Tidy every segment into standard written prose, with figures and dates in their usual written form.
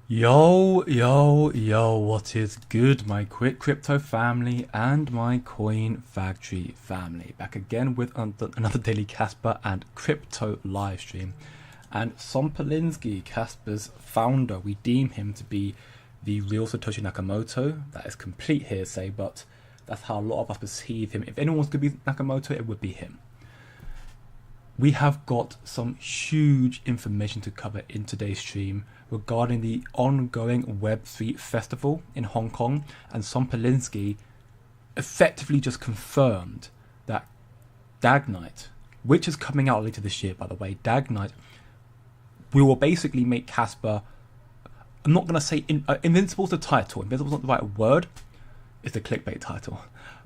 Yo, what is good, my quick crypto family and my coin factory family? Back again with another daily Casper and crypto live stream. And Sompolinsky, Casper's founder, we deem him to be the real Satoshi Nakamoto. That is complete hearsay, but that's how a lot of us perceive him. If anyone's going to be Nakamoto, it would be him. We have got some huge information to cover in today's stream regarding the ongoing Web3 festival in Hong Kong, and Sompolinsky effectively just confirmed that Dagknight, which is coming out later this year by the way, Dagknight will basically make Casper, I'm not going to say, Invincible's the title, Invincible's not the right word, it's the clickbait title,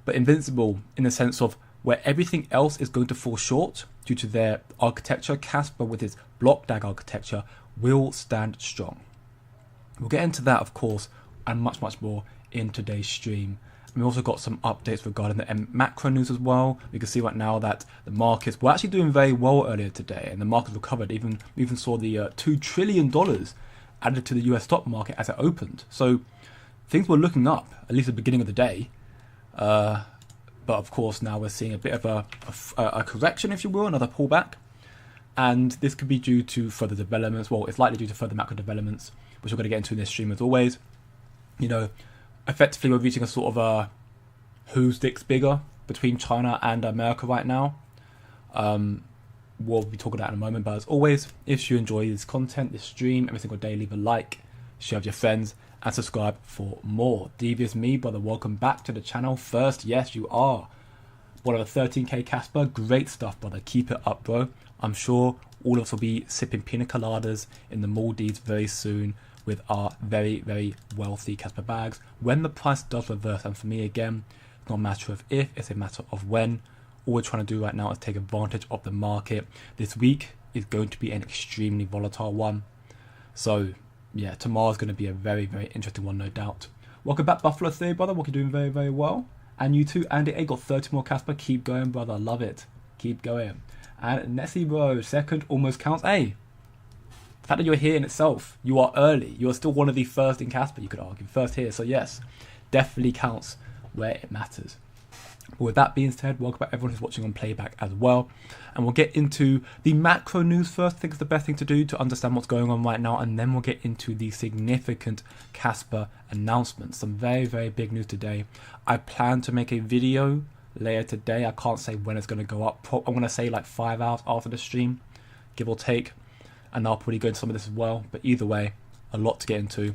but Invincible in the sense of where everything else is going to fall short due to their architecture, Casper with his block DAG architecture will stand strong. We'll get into that, of course, and much more in today's stream. And we also got some updates regarding the macro news as well. We can see right now that the markets were actually doing very well earlier today, and the markets recovered. We even saw the $2 trillion added to the US stock market as it opened. So things were looking up, at least at the beginning of the day. But of course now we're seeing a bit of a correction, if you will, another pullback. And this could be due to further developments. Well, it's likely due to further macro developments, which we're going to get into in this stream as always. You know, effectively we're reaching a sort of a who sticks bigger between China and America right now. We'll be talking about that in a moment. But as always, if you enjoy this content, this stream, every single day, leave a like, share with your friends, and subscribe for more. Devious me, brother, welcome back to the channel. First, yes, you are one of the 13k Casper. Great stuff, brother. Keep it up, bro. I'm sure all of us will be sipping pina coladas in the Maldives very soon with our very wealthy Casper bags when the price does reverse. And for me, again, it's not a matter of if, it's a matter of when. All we're trying to do right now is take advantage of the market. This week is going to be an extremely volatile one. So yeah, tomorrow's going to be a very interesting one, no doubt. Welcome back, Buffalo Theory, brother. What you doing very well. And you too, Andy A, got 30 more Casper. Keep going, brother. Love it. Keep going. And Nessie Bro, second almost counts. Hey, the fact that you're here in itself, you are early. You are still one of the first in Casper, you could argue. First here. So yes, definitely counts where it matters. But with that being said, welcome back everyone who's watching on playback as well. And we'll get into the macro news first. I think it's the best thing to do to understand what's going on right now. And then we'll get into the significant Casper announcements. Some very big news today. I plan to make a video later today. I can't say when it's going to go up. I'm going to say like 5 hours after the stream, give or take. And I'll probably go into some of this as well. But either way, a lot to get into.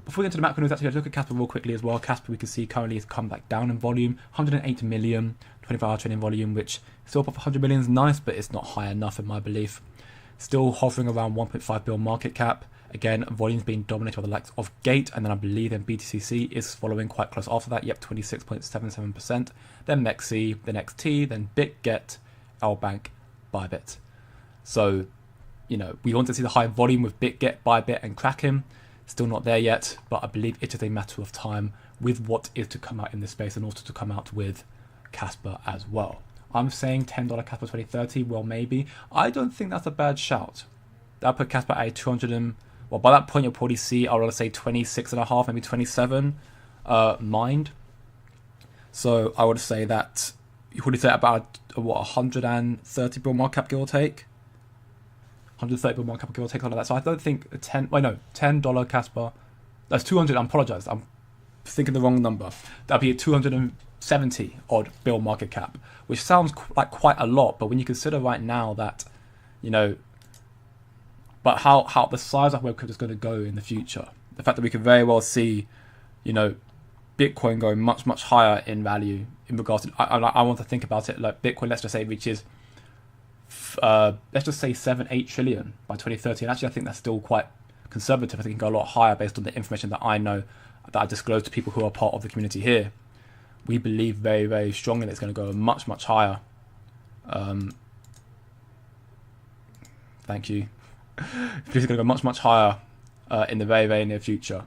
Before we get into the macro news, actually, let's look at Casper real quickly as well. Casper, we can see currently has come back down in volume. 108 million, 24-hour trading volume, which still above 100 million is nice, but it's not high enough in my belief. Still hovering around 1.5 billion market cap. Again, volume's being dominated by the likes of Gate, and then I believe then BTCC is following quite close after that. Yep, 26.77%. Then MEXC, then XT, then BitGet, LBank, Bybit. So, you know, we want to see the high volume with BitGet, Bybit, and Kraken. Still not there yet, but I believe it is a matter of time with what is to come out in this space and also to come out with Casper as well. I'm saying $10 Casper 2030, well maybe. I don't think that's a bad shout. That'll put Casper at 200 and, well by that point you'll probably see, I'll rather say 26.5, maybe 27 mined. So I would say that you probably say about what 130 bill market cap, give or take. 130 bill market cap, give or take, something like that. So I don't think $10 Casper, that's 200, I apologize, I'm thinking the wrong number. That'd be a 270 odd bill market cap, which sounds like quite a lot, but when you consider right now that, you know, but how the size of web crypto is going to go in the future, the fact that we could very well see, you know, Bitcoin going much higher in value in regards to, I want to think about it like Bitcoin, let's just say, reaches let's just say 7-8 trillion by 2030. And actually, I think that's still quite conservative. I think it can go a lot higher based on the information that I know, that I disclose to people who are part of the community here. We believe very strongly that it's going to go much higher. Thank you. It's going to go much higher in the very near future,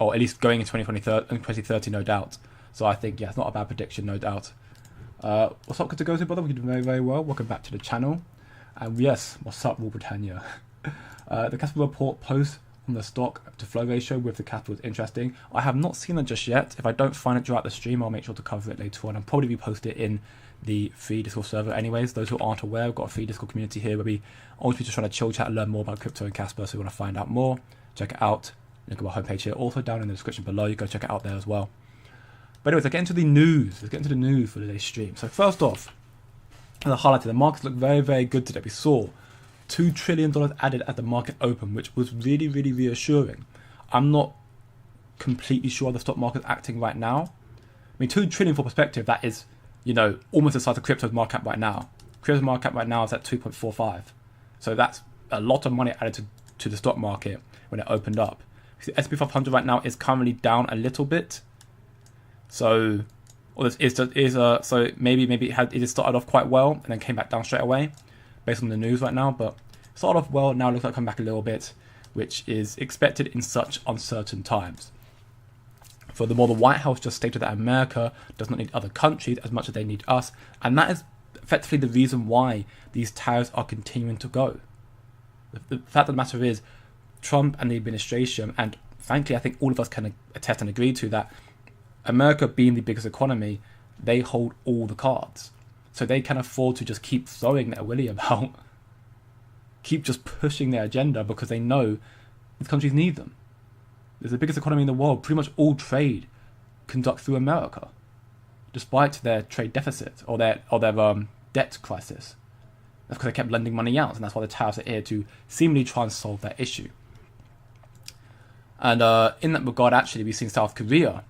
or at least going in 2030, no doubt. So I think, yeah, it's not a bad prediction, no doubt. What's up, good to go to, brother? We're doing very well. Welcome back to the channel. And yes, what's up, Rule Britannia? The Casper report post from the stock to flow ratio with the Casper was interesting. I have not seen it just yet. If I don't find it throughout the stream, I'll make sure to cover it later on. I'll probably repost it in the free Discord server anyways. Those who aren't aware, we've got a free Discord community here where we always be just trying to chill chat and learn more about crypto and Casper. So if you want to find out more, check it out. Link on my homepage here, also down in the description below. You go check it out there as well. But anyways, let's get into the news. Let's get into the news for today's stream. So first off, as I highlighted, the markets look very, very good today. We saw $2 trillion added at the market open, which was really, really reassuring. I'm not completely sure the stock market's acting right now. I mean, 2 trillion for perspective, that is, you know, almost the size of crypto's market cap right now. Crypto's market cap right now is at 2.45. So that's a lot of money added to the stock market when it opened up. The S&P 500 right now is currently down a little bit. So, or this so maybe it just started off quite well and then came back down straight away, based on the news right now. But started off well, now it looks like come back a little bit, which is expected in such uncertain times. Furthermore, the White House just stated that America does not need other countries as much as they need us, and that is effectively the reason why these tariffs are continuing to go. The fact of the matter is, Trump and the administration, and frankly, I think all of us can attest and agree to that, America being the biggest economy, they hold all the cards. So they can afford to just keep throwing their willy about, keep just pushing their agenda because they know these countries need them. There's the biggest economy in the world. Pretty much all trade conducts through America, despite their trade deficit or their debt crisis. That's because they kept lending money out, and that's why the tariffs are here to seemingly try and solve that issue. And in that regard, actually, we've seen South Korea.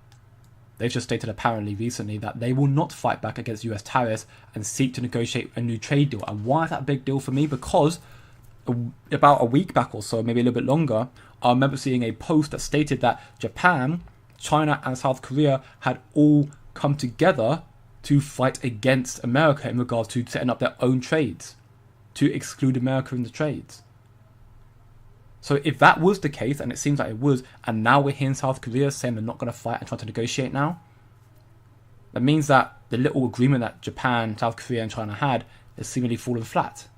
They've just stated apparently recently that they will not fight back against US tariffs and seek to negotiate a new trade deal. And why is that a big deal for me? Because about a week back or so, maybe a little bit longer, I remember seeing a post that stated that Japan, China and South Korea had all come together to fight against America in regards to setting up their own trades, to exclude America in the trades. So if that was the case, and it seems like it was, and now we're hearing South Korea saying they're not going to fight and try to negotiate now, that means that the little agreement that Japan, South Korea and China had is seemingly fallen flat.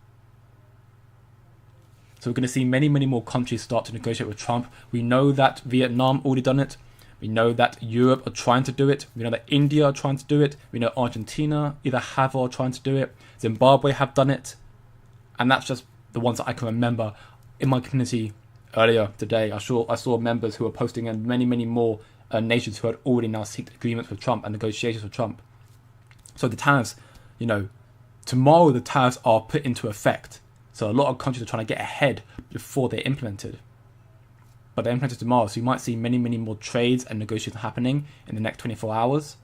So we're going to see many, many more countries start to negotiate with Trump. We know that Vietnam already done it. We know that Europe are trying to do it. We know that India are trying to do it. We know Argentina either have or are trying to do it. Zimbabwe have done it. And that's just the ones that I can remember in my community earlier today. I saw members who were posting, and many, many more nations who had already now seeked agreements with Trump and negotiations with Trump. So the tariffs, you know, tomorrow the tariffs are put into effect. So a lot of countries are trying to get ahead before they're implemented. But they're implemented tomorrow, so you might see many, many more trades and negotiations happening in the next 24 hours.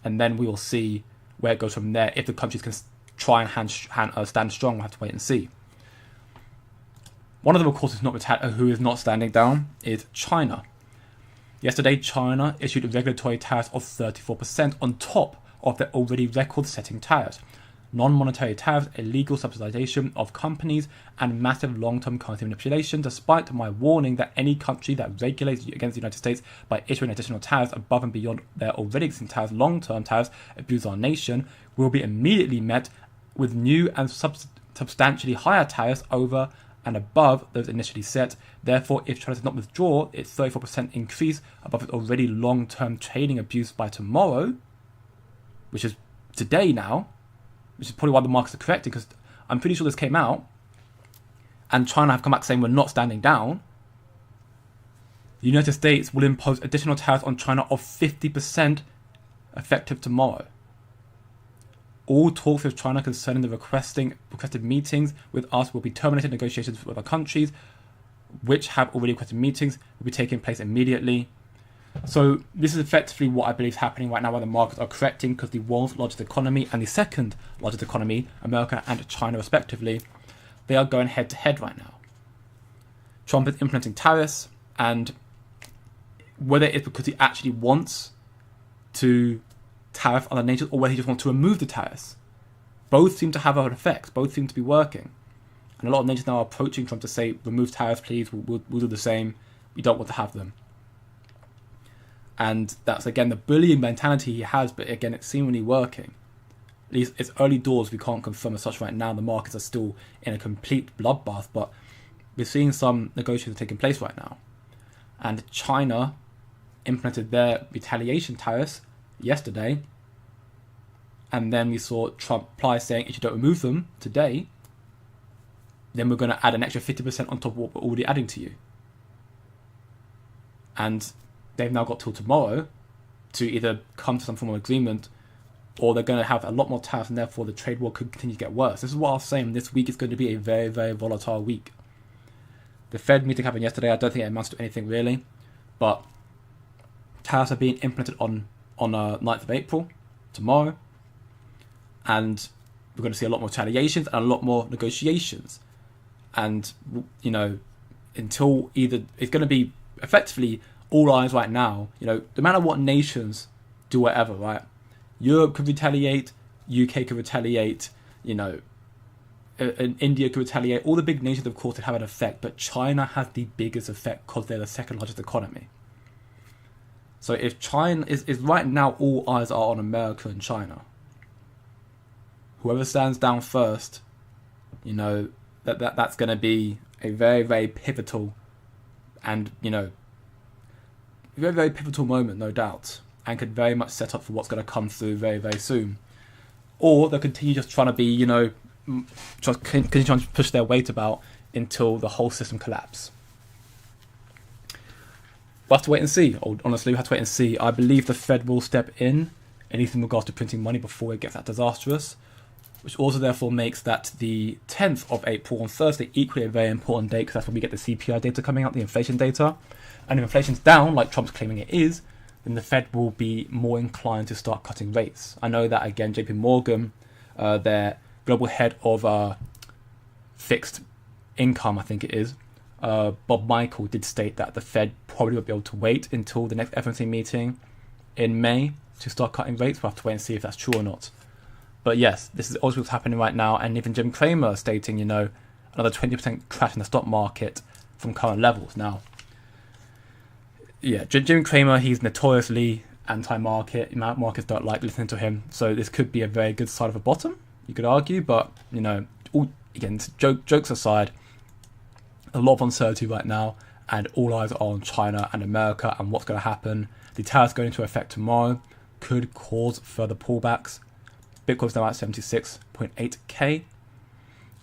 And then we will see where it goes from there. If the countries can try and stand strong, we'll have to wait and see. One of them, of course, who is not standing down is China. Yesterday, China issued a regulatory tariff of 34% on top of their already record-setting tariffs. Non-monetary tariffs, illegal subsidization of companies, and massive long-term currency manipulation, despite my warning that any country that regulates against the United States by issuing additional tariffs above and beyond their already existing tariffs, long-term tariffs, abuse our nation, will be immediately met with new and substantially higher tariffs over and above those initially set. Therefore, if China does not withdraw its 34% increase above its already long-term trading abuse by tomorrow, which is today now, which is probably why the markets are correcting, because I'm pretty sure this came out, and China have come back saying we're not standing down, the United States will impose additional tariffs on China of 50% effective tomorrow. All talks with China concerning the requested meetings with us will be terminated. Negotiations with other countries which have already requested meetings will be taking place immediately. So this is effectively what I believe is happening right now, where the markets are correcting, because the world's largest economy and the second largest economy, America and China respectively, they are going head to head right now. Trump is implementing tariffs, and whether it's because he actually wants to tariff other nations or whether he just wants to remove the tariffs, both seem to have an effect, both seem to be working. And a lot of nations now are approaching Trump to say, remove tariffs please, we'll do the same, we don't want to have them. And that's again the bullying mentality he has, but again it's seemingly working. At least it's early doors, we can't confirm as such right now. The markets are still in a complete bloodbath, but we're seeing some negotiations taking place right now. And China implemented their retaliation tariffs yesterday. And then we saw Trump reply saying, if you don't remove them today, then we're going to add an extra 50% on top of what we're already adding to you. And they've now got till tomorrow to either come to some form of agreement, or they're going to have a lot more tariffs, and therefore the trade war could continue to get worse. This is what I was saying. This week is going to be a very, very volatile week. The Fed meeting happened yesterday. I don't think it amounts to anything really, but tariffs are being implemented on 9th of April, tomorrow, and we're going to see a lot more retaliations and a lot more negotiations. And, you know, until either, it's going to be effectively all eyes right now, you know, no matter what nations do whatever, right? Europe could retaliate, UK could retaliate, you know, India could retaliate. All the big nations, of course, would have an effect, but China has the biggest effect because they're the second largest economy. So if China is right now, all eyes are on America and China. Whoever stands down first, you know, that's going to be a very, very pivotal and, you know, very, very pivotal moment, no doubt, and could very much set up for what's going to come through very, very soon. Or they'll continue just trying to be, you know, just continue trying to push their weight about until the whole system collapses. We'll have to wait and see. Honestly, we'll have to wait and see. I believe the Fed will step in, at least in regards to printing money, before it gets that disastrous, which also therefore makes that the 10th of April on Thursday equally a very important date, because that's when we get the CPI data coming out, the inflation data. And if inflation's down, like Trump's claiming it is, then the Fed will be more inclined to start cutting rates. I know that, again, JP Morgan, their global head of fixed income, I think it is, Bob Michael, did state that the Fed probably won't be able to wait until the next FOMC meeting in May to start cutting rates. We'll have to wait and see if that's true or not. But yes, this is also what's happening right now. And even Jim Cramer stating, you know, another 20% crash in the stock market from current levels. Now, yeah, Jim Cramer, he's notoriously anti-market. Markets don't like listening to him. So this could be a very good side of a bottom, you could argue. But, you know, again, jokes aside, a lot of uncertainty right now, and all eyes are on China and America and what's going to happen. The tariffs going into effect tomorrow could cause further pullbacks. Bitcoin's now at 76.8k.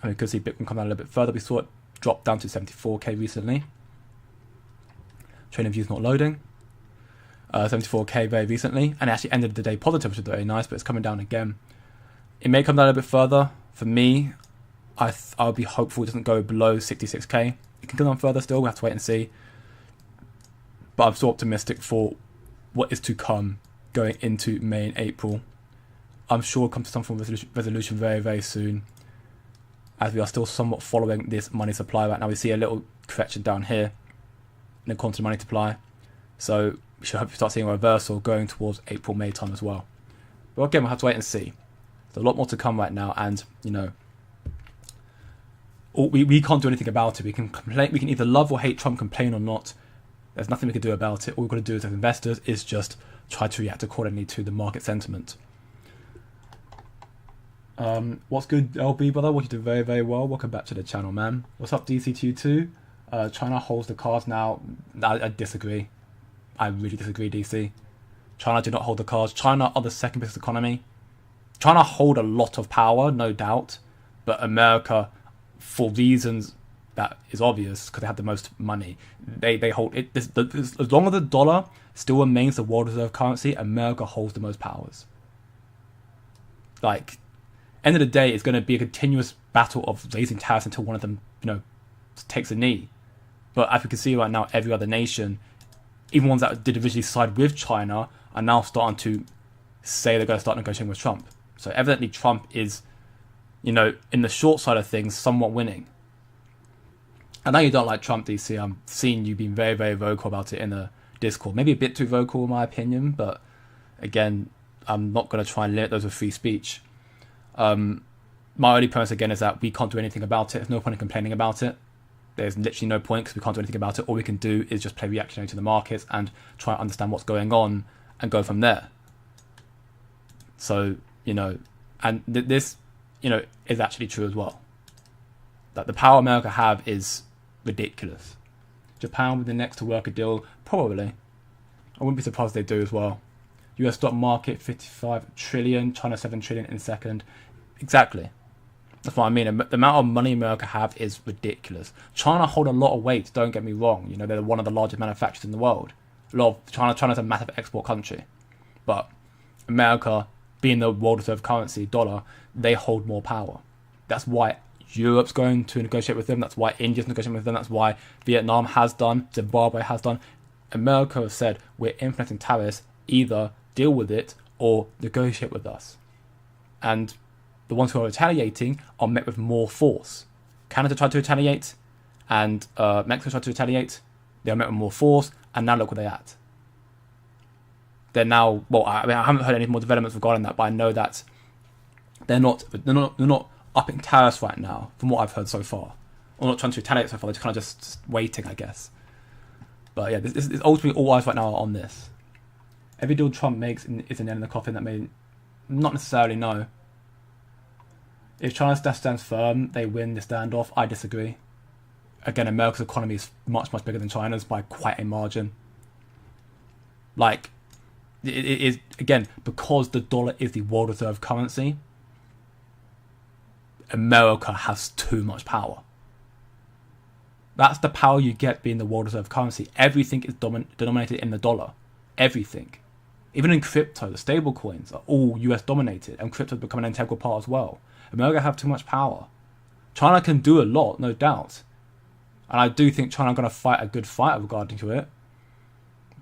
And we could see Bitcoin come down a little bit further. We saw it drop down to 74k recently. Trading views not loading. 74k very recently, and it actually ended the day positive, which is very nice, but it's coming down again. It may come down a bit further. For me, I'll be hopeful it doesn't go below 66k. It can come down further still, we'll have to wait and see. But I'm still optimistic for what is to come going into May and April. I'm sure it'll come to some form of resolution very, very soon, as we are still somewhat following this money supply right now. We see a little correction down here in the quantum money supply. So we should hopefully start seeing a reversal going towards April, May time as well. But again, we'll have to wait and see. There's a lot more to come right now, and, you know, we can't do anything about it. We can complain. We can either love or hate Trump, complain or not. There's nothing we can do about it. All we've got to do as investors is just try to react accordingly to the market sentiment. What's good, LB brother? What you do very, very well. Welcome back to the channel, man. What's up, DC22? China holds the cards now. I disagree. I really disagree, DC. China do not hold the cards. China are the second biggest economy. China hold a lot of power, no doubt, but America, for reasons that is obvious, because they have the most money, they hold it. As long as the dollar still remains the world reserve currency, America holds the most powers. Like, end of the day, it's going to be a continuous battle of raising tariffs until one of them, you know, takes a knee. But as we can see right now, every other nation, even ones that did originally side with China, are now starting to say they're going to start negotiating with Trump. So evidently Trump is, you know, in the short side of things, somewhat winning. I know you don't like Trump, DC. I'm seeing you being very, very vocal about it in the Discord. Maybe a bit too vocal in my opinion, but again, I'm not going to try and limit those with free speech. My only premise again is that we can't do anything about it. There's no point in complaining about it. There's literally no point because we can't do anything about it. All we can do is just play reactionary to the markets and try and understand what's going on and go from there. So, you know, and this, you know, is actually true as well. That the power America have is ridiculous. Japan would be next to work a deal, probably. I wouldn't be surprised if they do as well. US stock market 55 trillion, China 7 trillion in second. Exactly. That's what I mean. The amount of money America have is ridiculous. China hold a lot of weight, don't get me wrong. You know, they're one of the largest manufacturers in the world. China's a massive export country. But America, being the world reserve currency, dollar, they hold more power. That's why Europe's going to negotiate with them. That's why India's negotiating with them. That's why Vietnam has done, Zimbabwe has done. America has said, we're implementing tariffs, either deal with it or negotiate with us. And the ones who are retaliating are met with more force. Canada tried to retaliate, and Mexico tried to retaliate. They are met with more force, and now look where they're at. They're now, well, I haven't heard any more developments regarding that, but I know that they're not upping tariffs right now, from what I've heard so far. Or not trying to retaliate so far, they're kind of just waiting, I guess. But yeah, this is ultimately all eyes right now are on this. Every deal Trump makes is an nail in the coffin that may not necessarily know. If China stands firm, they win the standoff. I disagree. Again, America's economy is much, much bigger than China's by quite a margin. Like, it is, again, because the dollar is the world reserve currency, America has too much power. That's the power you get being the world reserve currency. Everything is denominated in the dollar. Everything. Even in crypto, the stable coins are all US dominated, and crypto has become an integral part as well. America have too much power. China can do a lot, no doubt. And I do think China are going to fight a good fight regarding to it.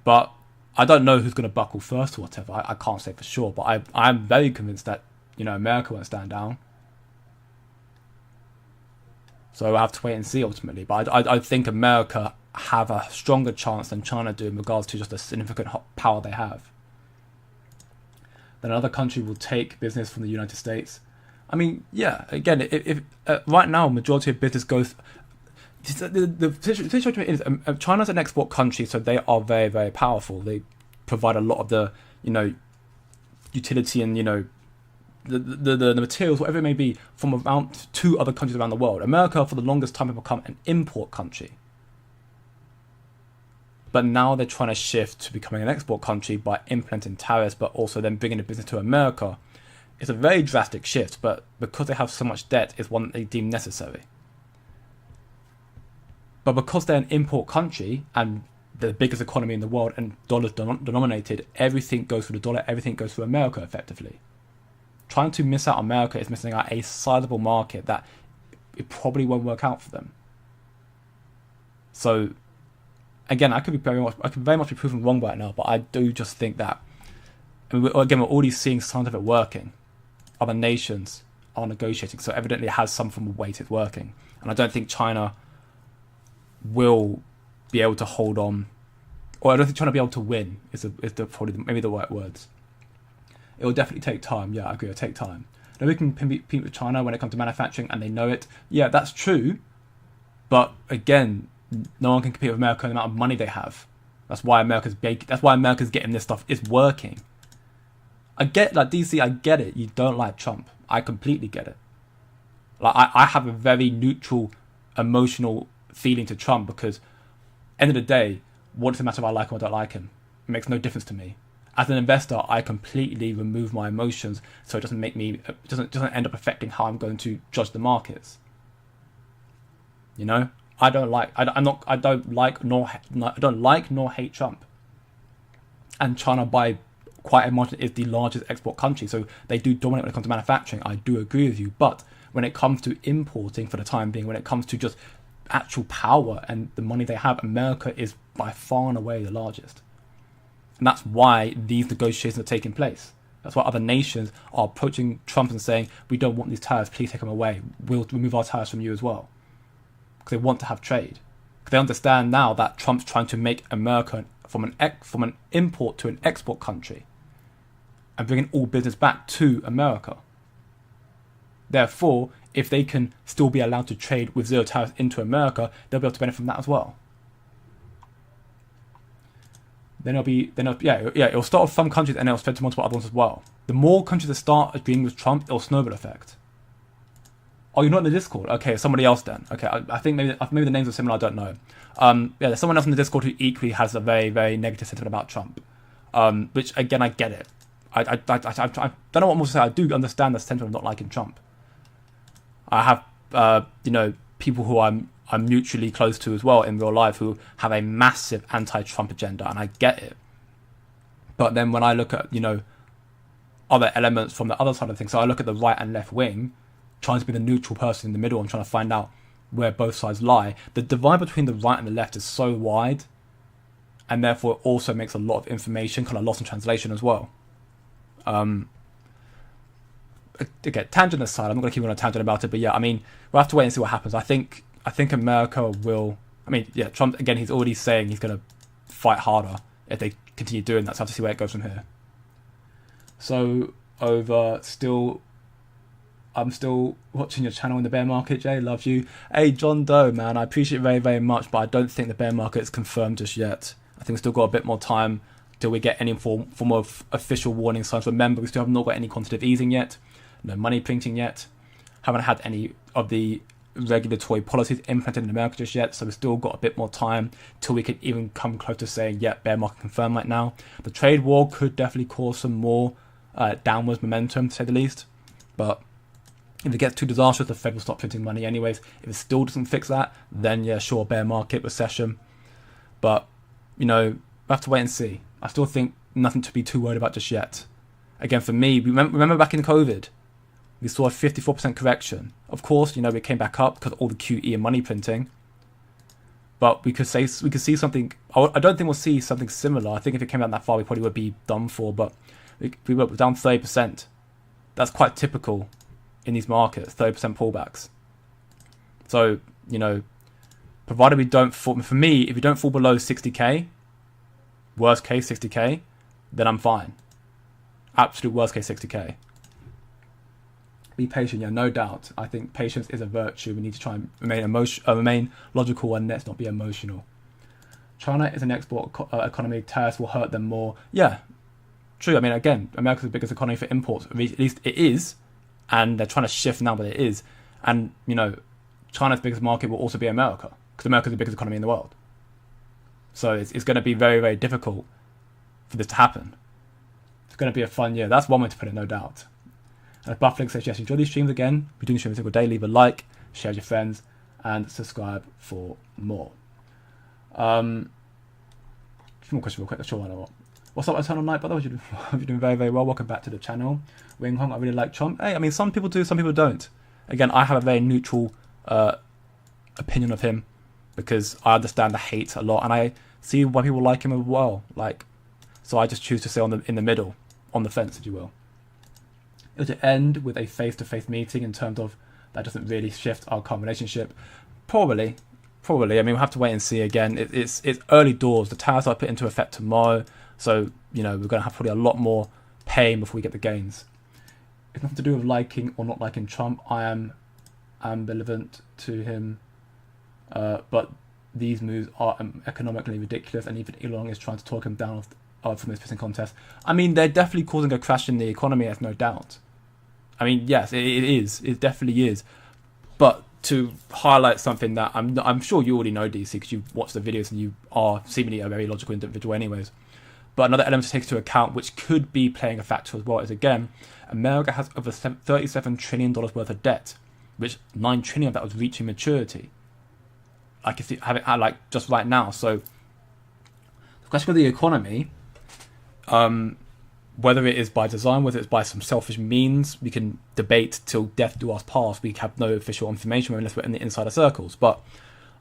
But I don't know who's going to buckle first or whatever. I can't say for sure. But I'm very convinced that, you know, America won't stand down. So we'll have to wait and see ultimately. But I think America have a stronger chance than China do in regards to just the significant power they have. Then another country will take business from the United States. I mean, yeah, again, if right now, majority of business goes... The situation is China's an export country, so they are very, very powerful. They provide a lot of the, you know, utility and, you know, the materials, whatever it may be, from around two other countries around the world. America, for the longest time, has become an import country. But now they're trying to shift to becoming an export country by implementing tariffs, but also then bringing the business to America. It's a very drastic shift, but because they have so much debt, it's one that they deem necessary. But because they're an import country and the biggest economy in the world and dollars denominated, everything goes through the dollar, everything goes through America effectively. Trying to miss out America is missing out a sizable market that it probably won't work out for them. So, again, I could very much be proven wrong right now, but I do just think that, I mean, we're already seeing signs of it working. Other nations are negotiating, so evidently it has some form of weight it's working. And I don't think China will be able to hold on, or I don't think China will be able to win, probably maybe the right words. It will definitely take time. Yeah, I agree, it'll take time. Now we can compete with China when it comes to manufacturing, and they know it. Yeah, that's true. But again, no one can compete with America and the amount of money they have. That's why America's big. That's why America's getting this stuff. It's working. I get, like, DC, I get it. You don't like Trump. I completely get it. Like, I have a very neutral, emotional feeling to Trump because, end of the day, what does it matter if I like him or don't like him? It makes no difference to me. As an investor, I completely remove my emotions so it doesn't make me, it doesn't end up affecting how I'm going to judge the markets. You know, I don't like nor hate Trump. And China, by quite a margin, is the largest export country, so they do dominate when it comes to manufacturing. I do agree with you, but when it comes to importing, for the time being, when it comes to just actual power and the money they have, America is by far and away the largest. And that's why these negotiations are taking place. That's why other nations are approaching Trump and saying, we don't want these tariffs, please take them away. We'll remove our tariffs from you as well. Because they want to have trade. Because they understand now that Trump's trying to make America from an import to an export country and bringing all business back to America. Therefore, if they can still be allowed to trade with zero tariffs into America, they'll be able to benefit from that as well. It'll start with some countries and it'll spread to multiple other ones as well. The more countries that start agreeing with Trump, it'll snowball effect. Oh, you're not in the Discord? Okay, somebody else then. Okay, I think maybe the names are similar, I don't know. Yeah, there's someone else in the Discord who equally has a very, very negative sentiment about Trump. Which, again, I get it. I don't know what more to say. I do understand the sentiment of not liking Trump. I have, people who I'm mutually close to as well in real life who have a massive anti-Trump agenda, and I get it. But then when I look at, other elements from the other side of things, so I look at the right and left wing, trying to be the neutral person in the middle and trying to find out where both sides lie. The divide between the right and the left is so wide, and therefore it also makes a lot of information kind of lost in translation as well. Okay, tangent aside, I'm not going to keep on a tangent about it, but yeah, I mean, we'll have to wait and see what happens. I think America will, Trump, again, he's already saying he's going to fight harder if they continue doing that, so I have to see where it goes from here. So, I'm still watching your channel in the bear market, Jay. Love you. Hey, John Doe, man. I appreciate it very, very much, but I don't think the bear market is confirmed just yet. I think we've still got a bit more time till we get any form of official warning signs. Remember, we still have not got any quantitative easing yet. No money printing yet. Haven't had any of the regulatory policies implemented in America just yet. So we've still got a bit more time till we can even come close to saying, yeah, bear market confirmed right now. The trade war could definitely cause some more downwards momentum, to say the least. But if it gets too disastrous, the Fed will stop printing money anyways. If it still doesn't fix that, then yeah, sure, bear market, recession. But, we'll have to wait and see. I still think nothing to be too worried about just yet. Again, for me, remember back in COVID, we saw a 54% correction. Of course, we came back up because of all the QE and money printing. But we could see something. I don't think we'll see something similar. I think if it came down that far, we probably would be done for. But we were down 30%. That's quite typical in these markets, 30% pullbacks. So, provided we don't fall, for me, if we don't fall below 60k, worst case 60k, then I'm fine. Absolute worst case 60k. Be patient, yeah, no doubt. I think patience is a virtue. We need to try and remain logical and let's not be emotional. China is an export economy. Tariffs will hurt them more. Yeah, true. Again, America's the biggest economy for imports. At least it is. And they're trying to shift now, but it is. And, China's biggest market will also be America, because America's the biggest economy in the world. So it's going to be very, very difficult for this to happen. It's going to be a fun year. That's one way to put it, no doubt. And Bufflink says, yes, enjoy these streams again. We're doing streams every single day. Leave a like, share with your friends, and subscribe for more. More question real quick. Sure, why not? What's up, Eternal Night, brother? You're doing very, very well. Welcome back to the channel. Wing Hong, I really like Trump. Hey, some people do, some people don't. Again, I have a very neutral opinion of him because I understand the hate a lot, and I see why people like him as well. So I just choose to stay in the middle, on the fence, if you will. It would end with a face-to-face meeting in terms of that doesn't really shift our current relationship. Probably. We'll have to wait and see again. It's early doors. The tariffs are put into effect tomorrow. So, we're going to have probably a lot more pain before we get the gains. It's nothing to do with liking or not liking Trump. I am ambivalent to him. But these moves are economically ridiculous. And even Elon is trying to talk him down from this pissing contest. They're definitely causing a crash in the economy, there's no doubt. Yes, it is. It definitely is. But to highlight something that I'm sure you already know, DC, because you watch the videos and you are seemingly a very logical individual anyways. But another element to take into account, which could be playing a factor as well, is again, America has over $37 trillion worth of debt, which $9 trillion of that was reaching maturity. I can see have it just right now. So the question of the economy, whether it is by design, whether it's by some selfish means, we can debate till death do us part. We have no official information unless we're in the insider circles. But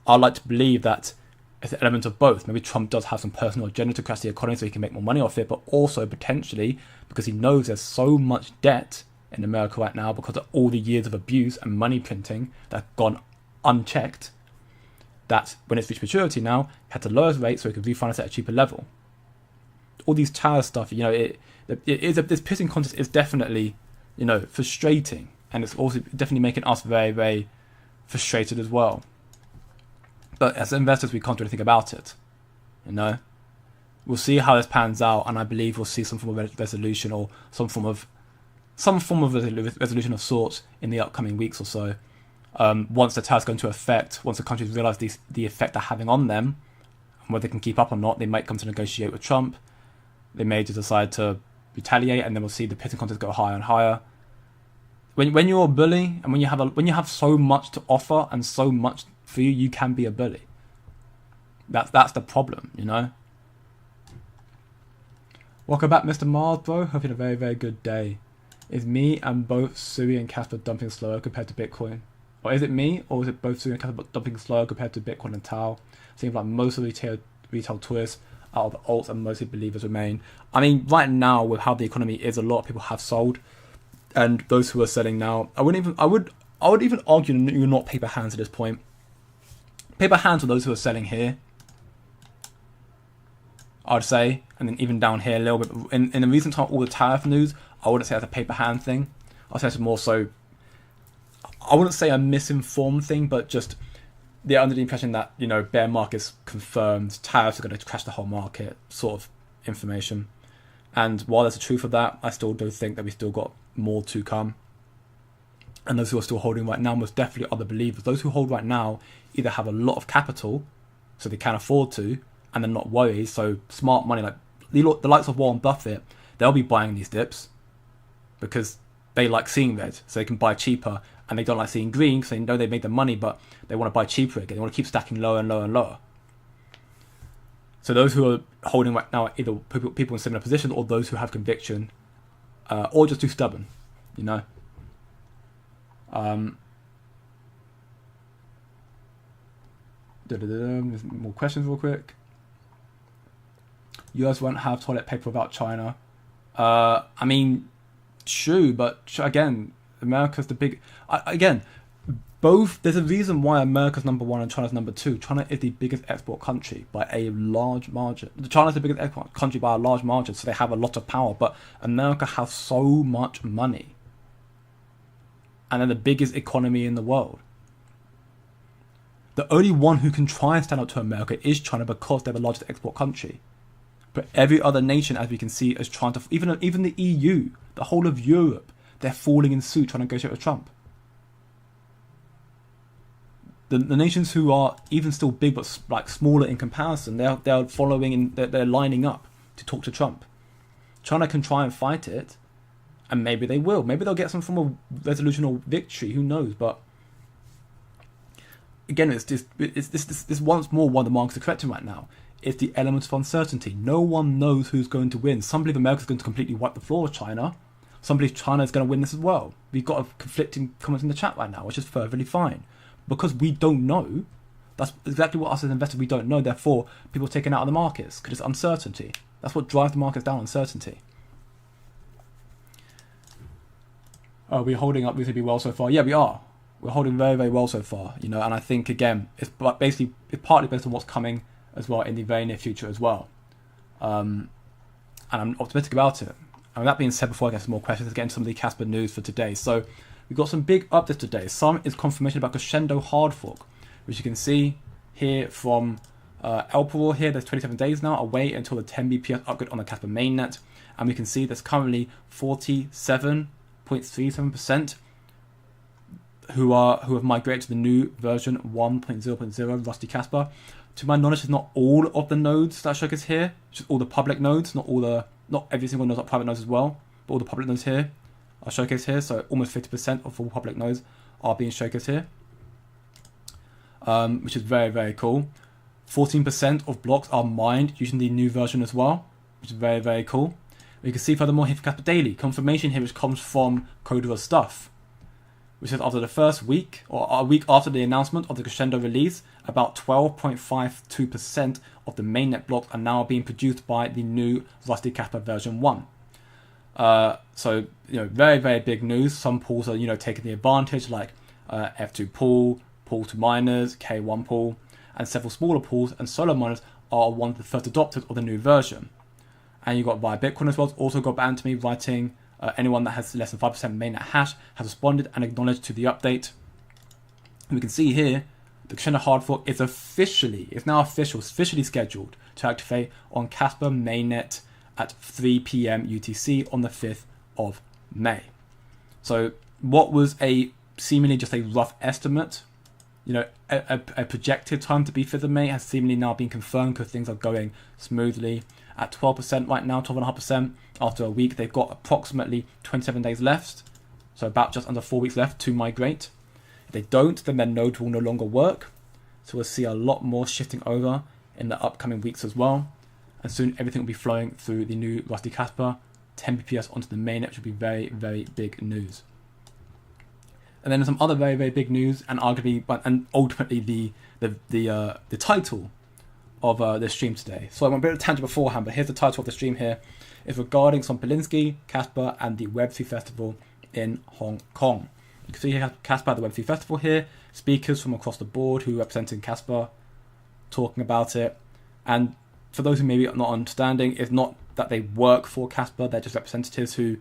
I'd like to believe that it's an element of both. Maybe Trump does have some personal agenda to crash the economy so he can make more money off it, but also potentially because he knows there's so much debt in America right now because of all the years of abuse and money printing that have gone unchecked, that when it's reached maturity now, he had to lower his rate so he could refinance at a cheaper level. All these tariff stuff, this pissing contest is definitely, frustrating, and it's also definitely making us very, very frustrated as well. But as investors, we can't do anything about it. We'll see how this pans out, and I believe we'll see some form of resolution or some form of resolution of sorts in the upcoming weeks or so. once the tariffs go into effect, once the countries realise the effect they're having on them, and whether they can keep up or not, they might come to negotiate with Trump. They may just decide to retaliate, and then we'll see the pitting contest go higher and higher. When you're a bully, and when you have so much to offer and so much for you, you can be a bully. That's the problem, you know. Welcome back, Mr. Mars, bro. Hope you had a very, very good day. Is me and both Sui and Casper dumping slower compared to Bitcoin? Or is it me, or is it both Sui and Casper dumping slower compared to Bitcoin and Tau? Seems like most of the retail tourists out of the alts and mostly believers remain. I mean, right now with how the economy is, a lot of people have sold, and those who are selling now, I would even argue you're not paper hands at this point. Paper hands are those who are selling here, I'd say, and then even down here a little bit. In the recent time, all the tariff news, I wouldn't say that's a paper hand thing. I'd say it's more so, I wouldn't say a misinformed thing, but just they're under the impression that, you know, bear market's confirmed, tariffs are going to crash the whole market, sort of information. And while there's a truth of that, I still do think that we still got more to come. And those who are still holding right now most definitely are the believers. Those who hold right now either have a lot of capital, so they can afford to, and they're not worried. So smart money, like the likes of Warren Buffett, they'll be buying these dips because they like seeing red, so they can buy cheaper, and they don't like seeing green because they know they made the money, but they want to buy cheaper again. They want to keep stacking lower and lower and lower. So those who are holding right now are either people in similar positions, or those who have conviction, or just too stubborn, you know. There's more questions real quick. US won't have toilet paper without China. I mean, true, but again, America's the big... Again, both... There's a reason why America's number one and China's number two. China is the biggest export country by a large margin. China's the biggest export country by a large margin, so they have a lot of power. But America has so much money. And they're the biggest economy in the world. The only one who can try and stand up to America is China because they're the largest export country. But every other nation, as we can see, is trying to... Even the EU, the whole of Europe, they're falling in suit trying to negotiate with Trump. The nations who are even still big but like smaller in comparison, they're following and they're lining up to talk to Trump. China can try and fight it, and maybe they will. Maybe they'll get some form of resolution or victory. Who knows? But again, it's this once more one the markets are correcting right now. It's the element of uncertainty. No one knows who's going to win. Some believe America's going to completely wipe the floor with China. Some believe China is going to win this as well. We've got a conflicting comments in the chat right now, which is perfectly fine. Because we don't know, that's exactly what us as investors, we don't know. Therefore, people are taken out of the markets because it's uncertainty. That's what drives the markets down, uncertainty. Are we holding up reasonably well so far? Yeah, we are. We're holding very, very well so far, you know. And I think, again, it's partly based on what's coming as well in the very near future as well. And I'm optimistic about it. And with that being said, before I get some more questions, let's get into some of the Casper news for today. So we've got some big updates today. Some is confirmation about Crescendo hard fork, which you can see here from Elperor here. There's 27 days now away until the 10 BPS upgrade on the Casper mainnet. And we can see there's currently 47.37% who have migrated to the new version 1.0.0 Rusty Casper. To my knowledge, it's not all of the nodes that showcase here. It's just all the public nodes, not every single node, not private nodes as well, but all the public nodes here are showcased here. So almost 50% of all public nodes are being showcased here, which is very, very cool. 14% of blocks are mined using the new version as well, which is very, very cool. We can see furthermore here for Casper Daily, confirmation here which comes from Coder's Stuff, which says after the first week, or a week after the announcement of the Crescendo release, about 12.52% of the mainnet blocks are now being produced by the new Rusty Casper version 1. So, very, very big news. Some pools are, taking the advantage, like F2 pool, pool to miners, K1 pool, and several smaller pools and solo miners are one of the first adopters of the new version. And you got via Bitcoin as well. It's also got back to me writing, anyone that has less than 5% mainnet hash has responded and acknowledged to the update. And we can see here, the Crescendo hard fork is officially scheduled to activate on Casper mainnet at 3 p.m. UTC on the 5th of May. So what was a seemingly just a rough estimate. You know, a projected time to be fifth of May has seemingly now been confirmed because things are going smoothly. At 12% right now, 12.5%. After a week, they've got approximately 27 days left. So about just under 4 weeks left to migrate. If they don't, then their node will no longer work. So we'll see a lot more shifting over in the upcoming weeks as well. And soon everything will be flowing through the new Rusty Casper, 10 bps onto the mainnet, which will be very, very big news. And then some other very, very big news, and arguably, and ultimately the title of the stream today. So I went a bit of a tangent beforehand, but here's the title of the stream here. It's regarding Sompolinsky, Casper, and the Web3 Festival in Hong Kong. You can see here Casper at the Web3 Festival here, speakers from across the board who are representing Casper, talking about it. And for those who maybe are not understanding, it's not that they work for Casper, they're just representatives who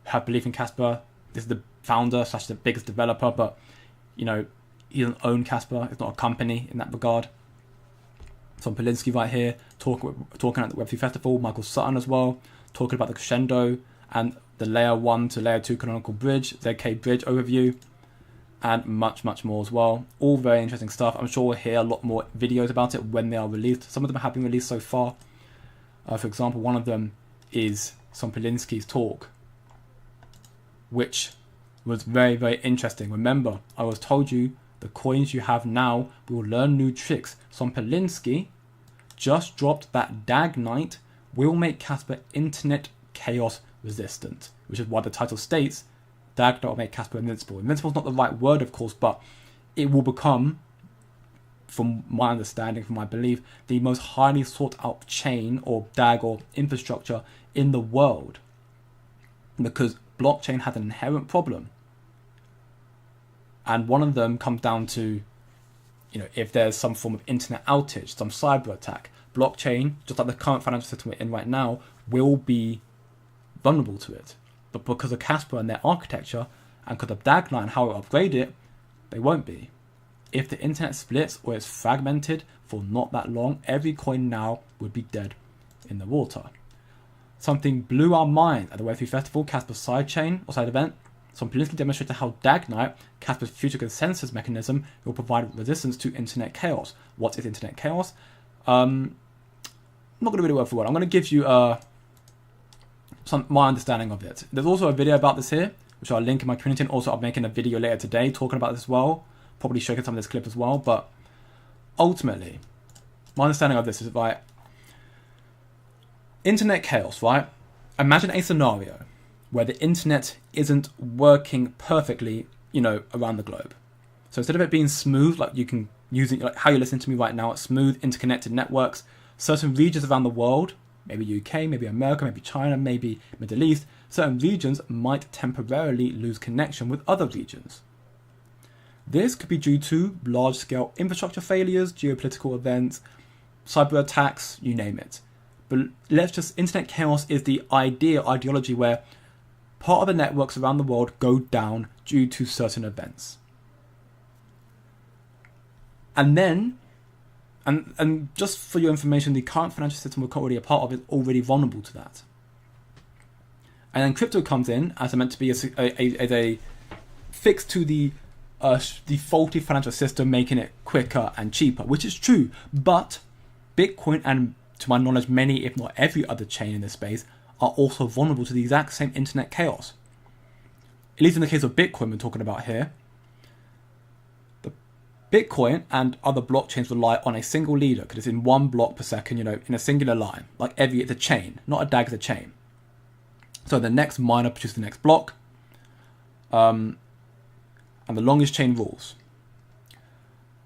have belief in Casper. This is the founder / the biggest developer, but you know, he doesn't own Casper. It's not a company in that regard. Sompolinsky right here talking at the Web3 Festival. Michael Sutton as well, talking about the Crescendo and the layer 1 to layer 2 canonical bridge, ZK bridge overview, and much, much more as well. All very interesting stuff. I'm sure we'll hear a lot more videos about it when they are released. Some of them have been released so far. For example, one of them is Sompolinsky's talk, which was very, very interesting. Remember, I was told you the coins you have now will learn new tricks. Sompolinsky just dropped that Dagknight will make Casper internet chaos resistant, which is why the title states Dagknight will make Casper invincible. Invincible is not the right word, of course, but it will become, from my understanding, from my belief, the most highly sought out chain or DAG or infrastructure in the world, because blockchain had an inherent problem, and one of them comes down to, you know, if there's some form of internet outage, some cyber attack, blockchain, just like the current financial system we're in right now, will be vulnerable to it. But because of Casper and their architecture, and because of Dagknight and how it upgrade it, they won't be. If the internet splits or is fragmented for not that long, every coin now would be dead in the water. Something blew our mind at the Web3 Festival, Casper's sidechain or side event. Sompolinsky demonstrated how Dagknight, Casper's future consensus mechanism, will provide resistance to internet chaos. What is internet chaos? I'm not going to read it word for word. I'm going to give you my understanding of it. There's also a video about this here, which I'll link in my community, and also I'm making a video later today talking about this as well. Probably showing some of this clip as well, but ultimately, my understanding of this is, right, internet chaos, right? Imagine a scenario where the internet isn't working perfectly, you know, around the globe. So instead of it being smooth, like you can use it, like how you're listening to me right now, it's smooth, interconnected networks, certain regions around the world, maybe UK, maybe America, maybe China, maybe Middle East, certain regions might temporarily lose connection with other regions. This could be due to large-scale infrastructure failures, geopolitical events, cyber attacks, you name it. But internet chaos is the ideology where part of the networks around the world go down due to certain events. And then, and just for your information, the current financial system we're already a part of is already vulnerable to that. And then crypto comes in as meant to be as a fix to the faulty financial system, making it quicker and cheaper, which is true. But Bitcoin, and to my knowledge, many, if not every other chain in this space, are also vulnerable to the exact same internet chaos. At least in the case of Bitcoin we're talking about here. The Bitcoin and other blockchains rely on a single leader, because it's in 1 block per second, you know, in a singular line. Like it's a chain, not a DAG, it's a chain. So the next miner produces the next block. And the longest chain rules.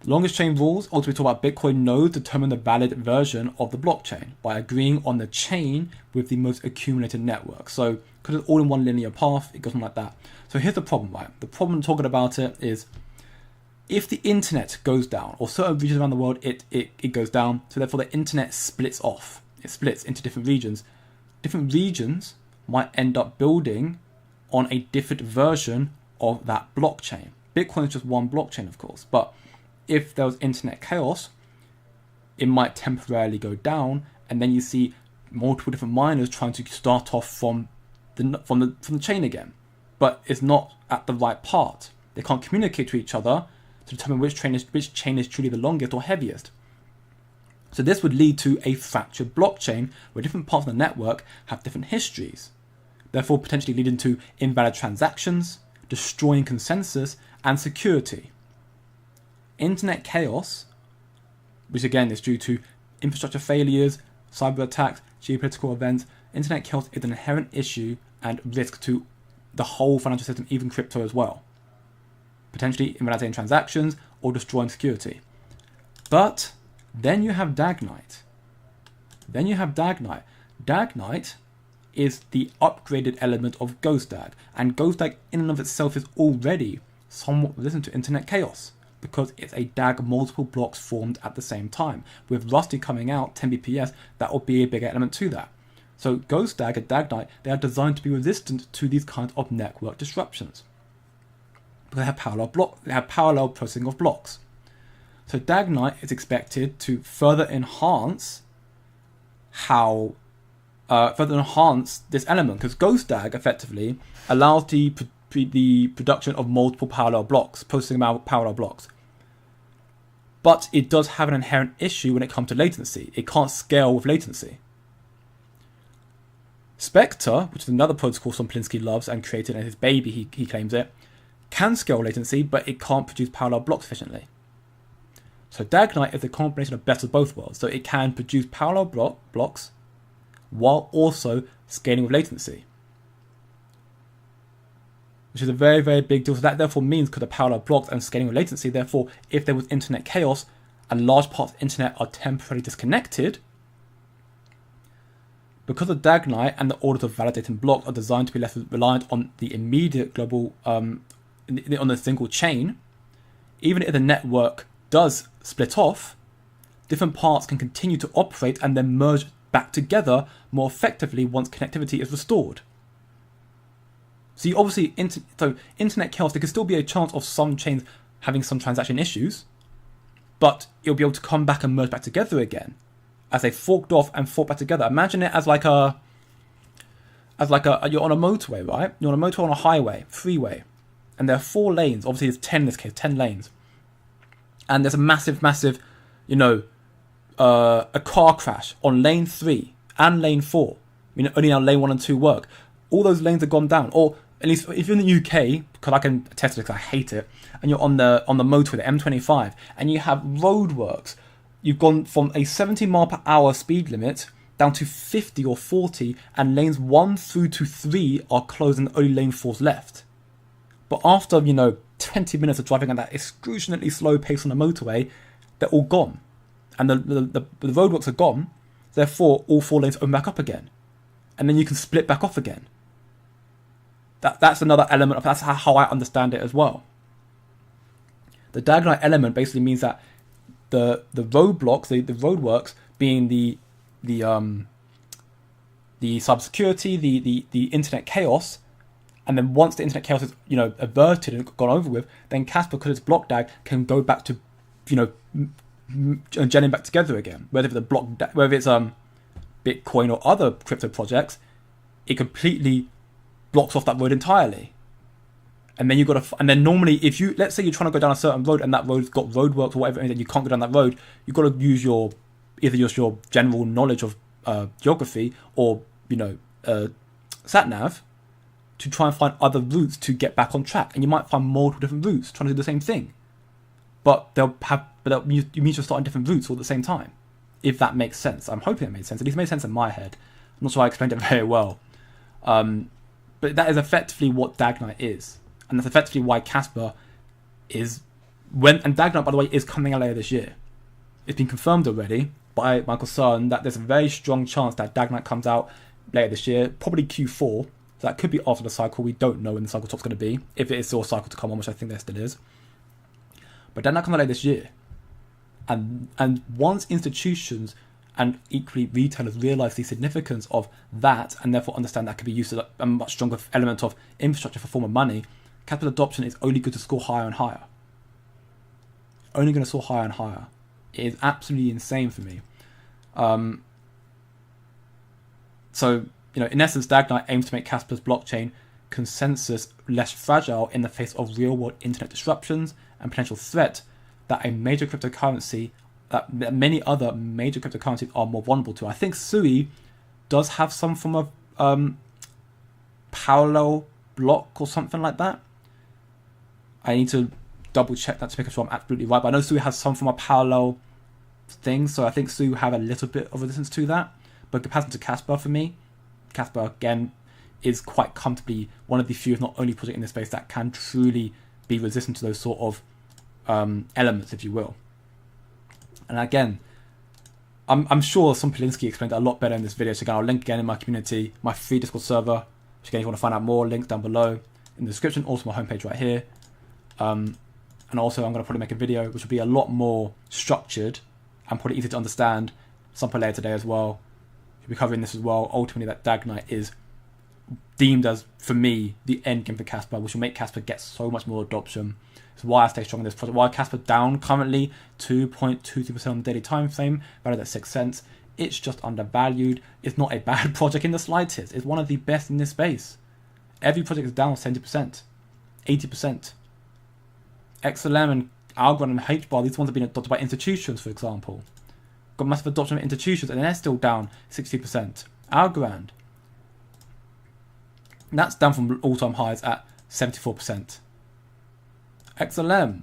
The longest chain rules, ultimately talk about Bitcoin nodes determine the valid version of the blockchain by agreeing on the chain with the most accumulated network. So because it's all in one linear path, it goes on like that. So here's the problem, right? The problem talking about it is if the internet goes down, or certain regions around the world, it goes down. So therefore the internet splits off. It splits into different regions. Different regions might end up building on a different version of that blockchain. Bitcoin is just one blockchain, of course, but if there was internet chaos, it might temporarily go down, and then you see multiple different miners trying to start off from the chain again, but it's not at the right part. They can't communicate to each other to determine which chain is truly the longest or heaviest. So this would lead to a fractured blockchain where different parts of the network have different histories, therefore potentially leading to invalid transactions, destroying consensus and security. Internet chaos, which again is due to infrastructure failures, cyber attacks, geopolitical events. Internet chaos is an inherent issue and risk to the whole financial system, even crypto as well. Potentially invalidating transactions or destroying security. But then you have Dagknight. Dagknight is the upgraded element of GhostDag, and GhostDag in and of itself is already somewhat resistant to internet chaos because it's a DAG multiple blocks formed at the same time. With Rusty coming out 10 BPS, that will be a bigger element to that. So GhostDag and Dagknight, they are designed to be resistant to these kinds of network disruptions. Because they have parallel processing of blocks. So Dagknight is expected to further enhance this element, because GhostDag effectively allows the production of multiple parallel blocks, processing parallel blocks. But it does have an inherent issue when it comes to latency. It can't scale with latency. Spectre, which is another protocol Somplinsky loves and created as his baby, he claims it, can scale latency, but it can't produce parallel blocks efficiently. So Dagknight is a combination of best of both worlds. So it can produce parallel blocks while also scaling with latency, which is a very, very big deal. So that therefore means, because of parallel blocks and scaling with latency, therefore if there was internet chaos and large parts of the internet are temporarily disconnected, because of Dagknight and the orders of validating blocks are designed to be less reliant on the immediate global, on the single chain, even if the network does split off, different parts can continue to operate and then merge back together more effectively once connectivity is restored. So you obviously, internet chaos, there could still be a chance of some chains having some transaction issues, but you'll be able to come back and merge back together again as they forked off and forked back together. Imagine it as you're on a motorway, right? You're on a motorway on a highway, freeway, and there are 4 lanes. Obviously, there's 10 in this case, 10 lanes. And there's a massive, a car crash on lane 3 and lane 4. Only now lane 1 and 2 work. All those lanes have gone down. Or at least if you're in the UK, because I can attest to it because I hate it, and you're on the motorway, the M25, and you have roadworks. You've gone from a 70 mile per hour speed limit down to 50 or 40, and lanes 1 through to 3 are closed and only lane 4's left. But after, 20 minutes of driving at that excruciatingly slow pace on the motorway, they're all gone. And the roadworks are gone, therefore all 4 lanes open back up again. And then you can split back off again. That's another element of, that's how I understand it as well. The Dagknight element basically means that the roadblocks, the roadworks being the cybersecurity, the internet chaos, and then once the internet chaos is averted and gone over with, then Casper, because it's block DAG, can go back to gelling back together again. Whether it's Bitcoin or other crypto projects, it completely blocks off that road entirely. And then and then normally, if let's say you're trying to go down a certain road and that road's got roadworks or whatever, and you can't go down that road, you've got to use either your general knowledge of geography or sat nav to try and find other routes to get back on track. And you might find multiple different routes trying to do the same thing, but you mean to start on different routes all at the same time. If that makes sense, I'm hoping it made sense. At least it made sense in my head. I'm not sure I explained it very well, but that is effectively what Dagknight is. And that's effectively why Casper and Dagknight, by the way, is coming out later this year. It's been confirmed already by Michael Cern that there's a very strong chance that Dagknight comes out later this year, probably Q4. So that could be after the cycle. We don't know when the cycle top's going to be, if it is still a cycle to come on, which I think there still is. But Dagknight comes out later this year. And once institutions and equally retailers realise the significance of that, and therefore understand that could be used as a much stronger element of infrastructure for form of money, capital adoption is only going to score higher and higher. Only going to score higher and higher. It is absolutely insane for me. So, in essence, Dagknight aims to make Casper's blockchain consensus less fragile in the face of real-world internet disruptions and potential threat that many other major cryptocurrencies are more vulnerable to. I think Sui does have some form of parallel block or something like that. I need to double check that to make sure I'm absolutely right, but I know Sui has some form of parallel thing, so I think Sui have a little bit of resistance to that. But comparison to Casper, for me, Casper again is quite comfortably one of the few, if not only, project in this space that can truly be resistant to those sort of elements, if you will. And again, I'm sure some Polinsky explained it a lot better in this video, so again, I'll link again in my community, my free Discord server, which again, if you want to find out more, links down below in the description, also my homepage right here. And also I'm going to probably make a video which will be a lot more structured and probably easier to understand some point later today as well. We'll be covering this as well. Ultimately, that Dagknight is deemed as, for me, the end game for Casper, which will make Casper get so much more adoption. It's why I stay strong in this project. Why Casper down currently 2.22% on the daily time frame, valued at 6 cents. It's just undervalued. It's not a bad project in the slightest. It's one of the best in this space. Every project is down 70%, 80%. XLM and Algorand and HBAR, these ones have been adopted by institutions, for example. Got massive adoption of institutions, and they're still down 60%. Algorand, that's down from all-time highs at 74%. XLM,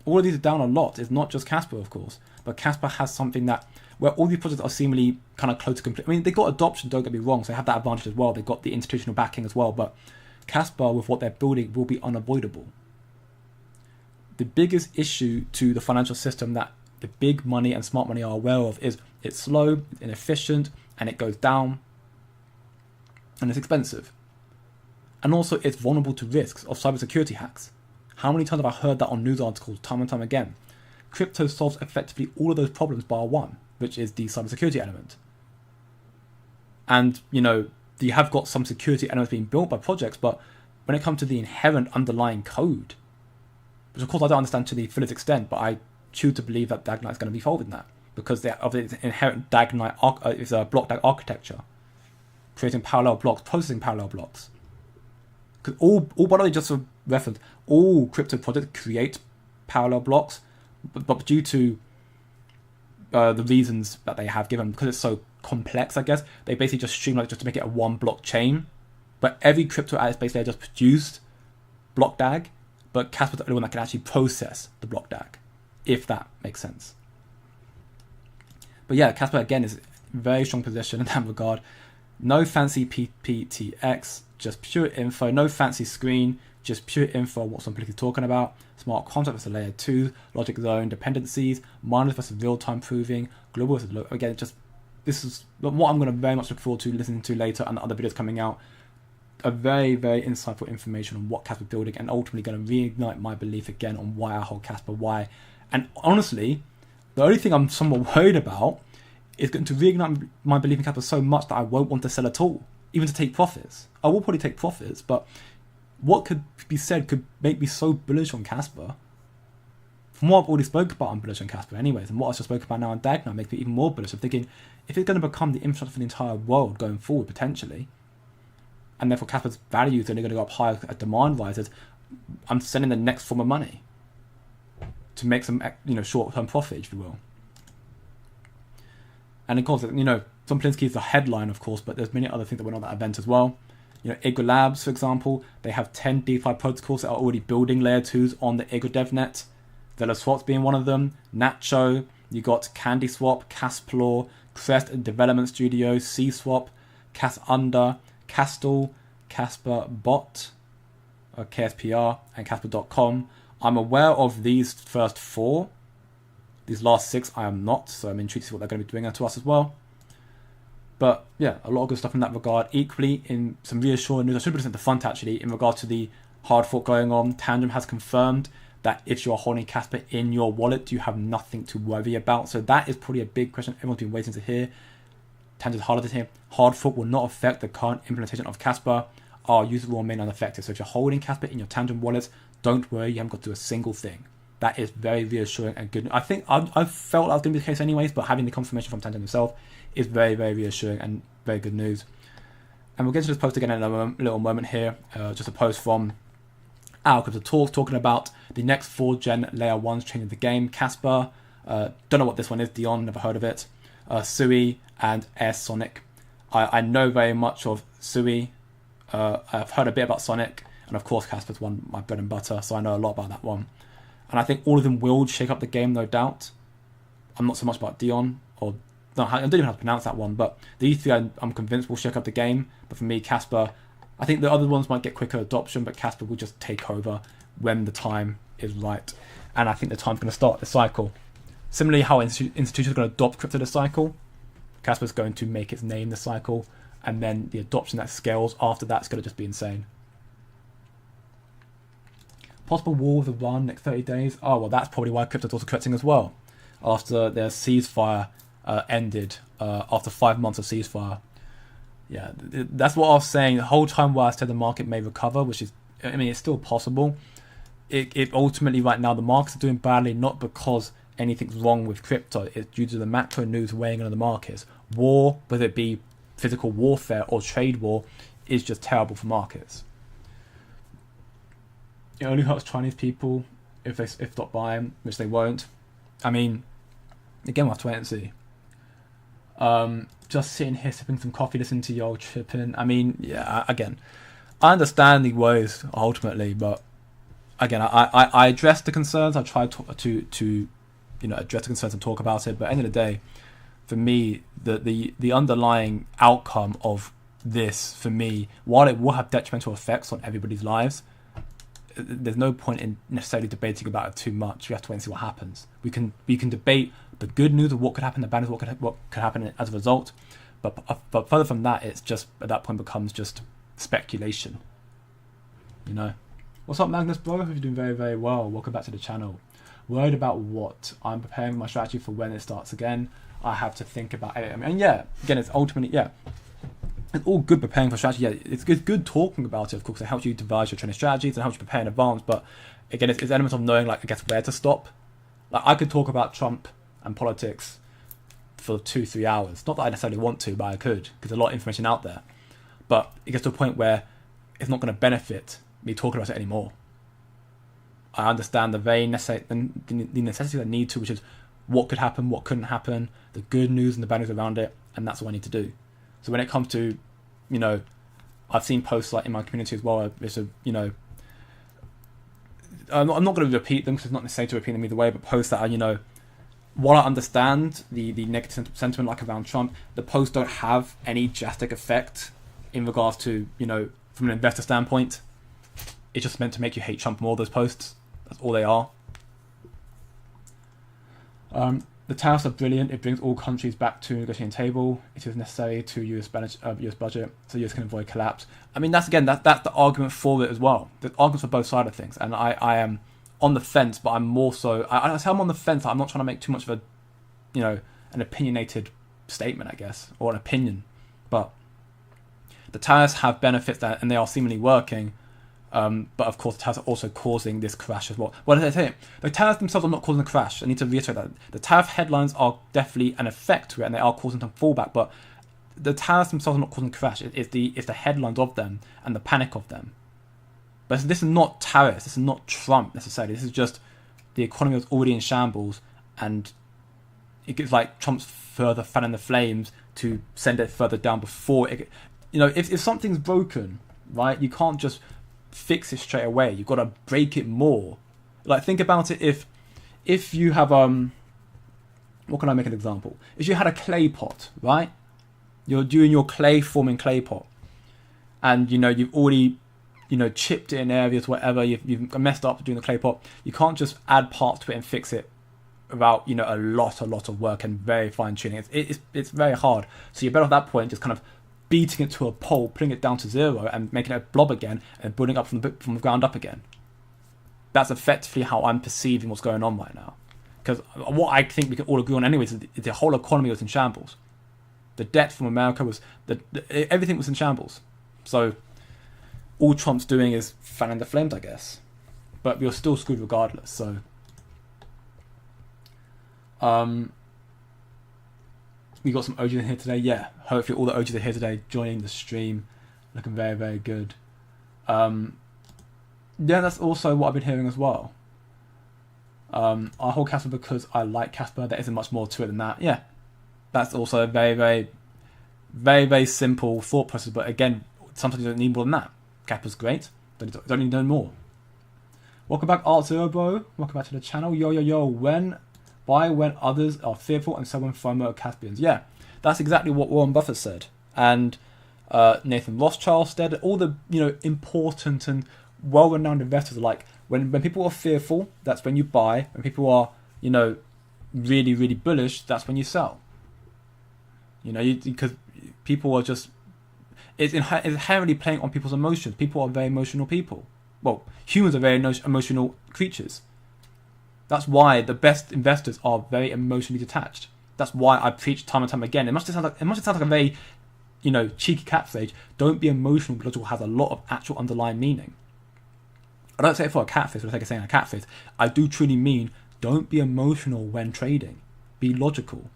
all of these are down a lot. It's not just Casper, of course, but Casper has something that, where all these projects are seemingly kind of close to complete. I mean, they got adoption, don't get me wrong, so they have that advantage as well. They've got the institutional backing as well, but Casper, with what they're building, will be unavoidable. The biggest issue to the financial system that the big money and smart money are aware of is it's slow, it's inefficient, and it goes down, and it's expensive. And also, it's vulnerable to risks of cybersecurity hacks. How many times have I heard that on news articles time and time again? Crypto solves effectively all of those problems bar one, which is the cybersecurity element. And, you know, you have got some security elements being built by projects, but when it comes to the inherent underlying code, which of course I don't understand to the fullest extent, but I choose to believe that Dagknight is going to be folded in that because of its inherent Dagknight is a block DAG architecture, creating parallel blocks, processing parallel blocks. Because all by the way, just for reference, all crypto projects create parallel blocks, but due to the reasons that they have given, because it's so complex, I guess, they basically just streamline it just to make it a one block chain. But every crypto at its base layer just produced block DAG, but Casper's the only one that can actually process the block DAG, if that makes sense. But yeah, Casper again is in a very strong position in that regard. No fancy PPTX, just pure info. No fancy screen, just pure info on what some people are talking about. Smart contract versus layer 2, logic zone dependencies, miners versus real-time proving, global versus local. Again, this is what I'm going to very much look forward to listening to later and the other videos coming out. A very, very insightful information on what Casper's building, and ultimately going to reignite my belief again on why I hold Casper, why. And honestly, the only thing I'm somewhat worried about is going to reignite my belief in Casper so much that I won't want to sell at all, even to take profits. I will probably take profits, but what could be said could make me so bullish on Casper. From what I've already spoke about, I'm bullish on Casper anyways, and what I just spoke about now on Dagknight makes me even more bullish. I'm thinking, if it's going to become the infrastructure for the entire world going forward, potentially, and therefore Casper's value is only going to go up higher as demand rises, I'm sending the next form of money to make some, short-term profit, if you will. And of course, some Polinsky is the headline, of course, but there's many other things that went on that event as well. Igor Labs, for example, they have 10 DeFi protocols that are already building layer 2s on the Igor DevNet. Vela Swaps being one of them. Nacho, you got Candy Swap, Casper, Crest Development Studio, C-Swap, Cas Under, Castle, Casper Bot, KSPR, and Casper.com. I'm aware of these first 4. These last 6 I am not, so I'm intrigued to see what they're going to be doing to us as well. But yeah, a lot of good stuff in that regard. Equally, in some reassuring news, I should present the front actually, in regard to the hard fork going on. Tandem has confirmed that if you're holding Casper in your wallet, you have nothing to worry about. So that is probably a big question everyone's been waiting to hear. Tandem's highlighted here. Hard fork will not affect the current implementation of Casper. Our users will remain unaffected. So if you're holding Casper in your Tandem wallets, don't worry, you haven't got to do a single thing. That is very reassuring and good. I think I felt that was going to be the case anyways, but having the confirmation from Tandem himself is very, very reassuring and very good news. And we'll get to this post again in a little moment here. Just a post from our Crypto Talks talking about the next 4th-gen layer 1s changing the game. Casper, don't know what this one is. Dion, never heard of it. Sui and Air Sonic. I know very much of Sui. I've heard a bit about Sonic. And of course, Casper's one my bread and butter, so I know a lot about that one. And I think all of them will shake up the game, no doubt. I'm not so much about Dion, or no, I don't even know how to pronounce that one, but these three I'm convinced will shake up the game. But for me, Casper, I think the other ones might get quicker adoption, but Casper will just take over when the time is right. And I think the time's going to start the cycle. Similarly, how institutions are going to adopt crypto this cycle, Casper's going to make its name the cycle, and then the adoption that scales after that's going to just be insane. Possible war with Iran next 30 days. Oh, well, that's probably why crypto's also correcting as well. After their ceasefire ended, after 5 months of ceasefire. Yeah, that's what I was saying the whole time while I said the market may recover, which is, I mean, it's still possible. It ultimately, right now, the markets are doing badly, not because anything's wrong with crypto. It's due to the macro news weighing on the markets. War, whether it be physical warfare or trade war, is just terrible for markets. It only hurts Chinese people if they stop buying, which they won't. I mean, again, we'll have to wait and see. Just sitting here sipping some coffee, listening to your chipping. I mean, yeah, again, I understand the woes ultimately, but again, I address the concerns. I try to address the concerns and talk about it. But at the end of the day, for me, the underlying outcome of this, for me, while it will have detrimental effects on everybody's lives, there's no point in necessarily debating about it too much. We have to wait and see what happens. We can debate the good news of what could happen, the bad news of what could happen as a result. But further from that, it's just at that point becomes just speculation. You know. What's up, Magnus, bro? Hope you're doing very, very well. Welcome back to the channel. Worried about what? I'm preparing my strategy for when it starts again. I have to think about it. I mean, and yeah, again, it's ultimately, yeah. It's all good preparing for strategy. Yeah, it's good talking about it, of course. It helps you devise your training strategies and helps you prepare in advance. But again, it's elements of knowing, like, I guess, where to stop. Like, I could talk about Trump and politics for 2-3 hours. Not that I necessarily want to, but I could, because there's a lot of information out there. But it gets to a point where it's not going to benefit me talking about it anymore. I understand the necessity I need to, which is what could happen, what couldn't happen, the good news and the bad news around it, and that's what I need to do. So when it comes to, I've seen posts like in my community as well. It's I'm not going to repeat them because it's not necessary to repeat them either way. But posts that are, while I understand the negative sentiment like around Trump, the posts don't have any drastic effect in regards to, from an investor standpoint. It's just meant to make you hate Trump more. Those posts, that's all they are. The tariffs are brilliant. It brings all countries back to a negotiating table. It is necessary to US budget, so US can avoid collapse. I mean, that's the argument for it as well. There's arguments for both sides of things, and I am on the fence, but I'm more so. I say I'm on the fence. I'm not trying to make too much of an opinionated statement, I guess, or an opinion. But the tariffs have benefits and they are seemingly working. But of course, the tariffs are also causing this crash as well. What did I say? The tariffs themselves are not causing the crash. I need to reiterate that. The tariff headlines are definitely an effect to it, and they are causing some fallback. But the tariffs themselves are not causing the crash. It's the headlines of them and the panic of them. But this is not tariffs. This is not Trump necessarily. This is just the economy was already in shambles, and it gives like Trump's further fanning the flames to send it further down before it. If something's broken, right, you can't just fix it straight away. You've got to break it more. Like, think about it. If you have what can I make an example? If you had a clay pot, right? You're doing your clay forming clay pot, and you've already chipped it in areas, whatever. You've messed up doing the clay pot. You can't just add parts to it and fix it without a lot of work and very fine tuning. It's very hard. So you're better at that point just kind of beating it to a pulp, putting it down to zero, and making it a blob again, and building up from the ground up again. That's effectively how I'm perceiving what's going on right now. Because what I think we can all agree on, anyways, is the whole economy was in shambles. The debt from America was everything was in shambles. So all Trump's doing is fanning the flames, I guess. But we're still screwed regardless. So, we got some OGs in here today. Yeah, hopefully all the OGs are here today joining the stream. looking very, very good. Yeah, that's also what I've been hearing as well. I hold Casper because I like Casper. There isn't much more to it than that. Yeah, that's also a very, very, very, very simple thought process. But again, sometimes you don't need more than that. Casper's great, but you don't need no more. Welcome back, Art Zero Bro. Welcome back to the channel. Yo, yo, yo. Buy when others are fearful and sell when FOMO are Caspians. Yeah, that's exactly what Warren Buffett said. And Nathan Rothschild said, all the important and well-renowned investors are like, when people are fearful, that's when you buy. When people are really, really bullish, that's when you sell. Because people are just, it's inherently playing on people's emotions. People are very emotional people. Well, humans are very emotional creatures. That's why the best investors are very emotionally detached. That's why I preach time and time again. It must sound like a very, cheeky catphrase. Don't be emotional because it has a lot of actual underlying meaning. I don't say it for a catfish for the sake of saying a catfish. I do truly mean don't be emotional when trading. Be logical.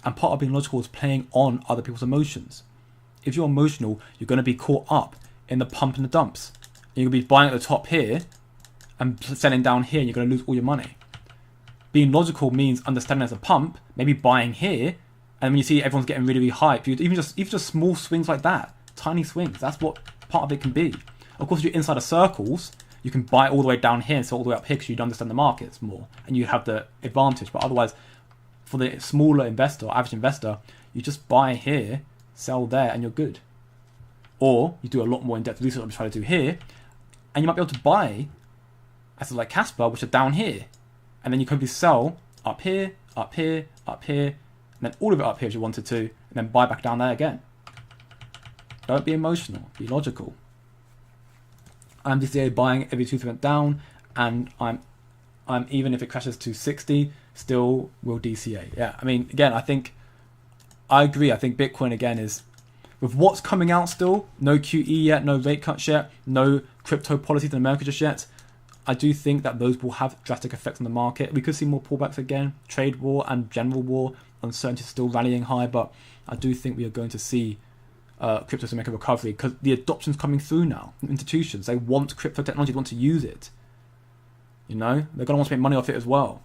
And part of being logical is playing on other people's emotions. If you're emotional, you're going to be caught up in the pump and the dumps. You're going to be buying at the top here and selling down here, and you're going to lose all your money. Being logical means understanding there's a pump, maybe buying here, and when you see everyone's getting really, really hyped, even just small swings like that, tiny swings, that's what part of it can be. Of course, if you're inside of circles, you can buy all the way down here and sell all the way up here because you understand the markets more, and you have the advantage. But otherwise, for the smaller investor, or average investor, you just buy here, sell there, and you're good. Or you do a lot more in-depth research, which I'm trying to do here, and you might be able to buy assets like Casper, which are down here. And then you could sell up here, up here, up here, and then all of it up here if you wanted to, and then buy back down there again. Don't be emotional, be logical. I'm DCA buying every 2% down, and I'm even if it crashes to 60, still will DCA. Yeah, I mean, again, I agree. I think Bitcoin again is, with what's coming out still, no QE yet, no rate cuts yet, no crypto policies in America just yet. I do think that those will have drastic effects on the market. We could see more pullbacks again, trade war and general war, uncertainty still rallying high, but I do think we are going to see crypto to make a recovery because the adoption's coming through now. Institutions, they want crypto technology, they want to use it. They're going to want to make money off it as well.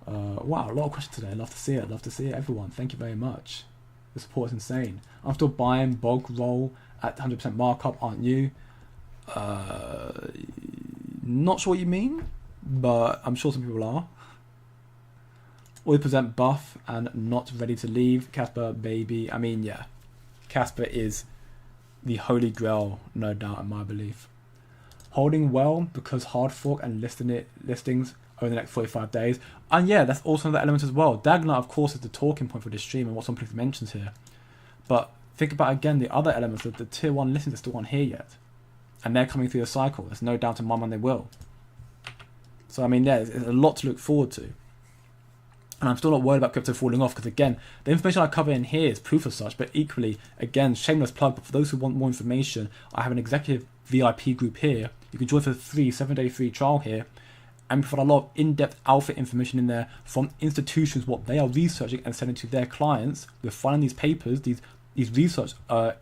Wow, a lot of questions today. Love to see it. Love to see it, everyone. Thank you very much. The support is insane. I'm still buying Bog Roll at 100% markup, aren't you? Not sure what you mean, but I'm sure some people are. Always present buff and not ready to leave. Casper, baby. I mean, yeah. Casper is the holy grail, no doubt, in my belief. Holding well because hard fork and listings over the next 45 days. And yeah, that's also another element as well. Dagknight, of course, is the talking point for this stream and what some people mentions here. But think about, again, the other elements of the tier 1 listings are still on here yet. And they're coming through the cycle. There's no doubt in my mind they will. So, I mean, yeah, there's a lot to look forward to. And I'm still not worried about crypto falling off because, again, the information I cover in here is proof of such. But equally, again, shameless plug, but for those who want more information, I have an executive VIP group here. You can join for the 7-day free trial here. And we've got a lot of in-depth alpha information in there from institutions, what they are researching and sending to their clients. We're finding these papers, these research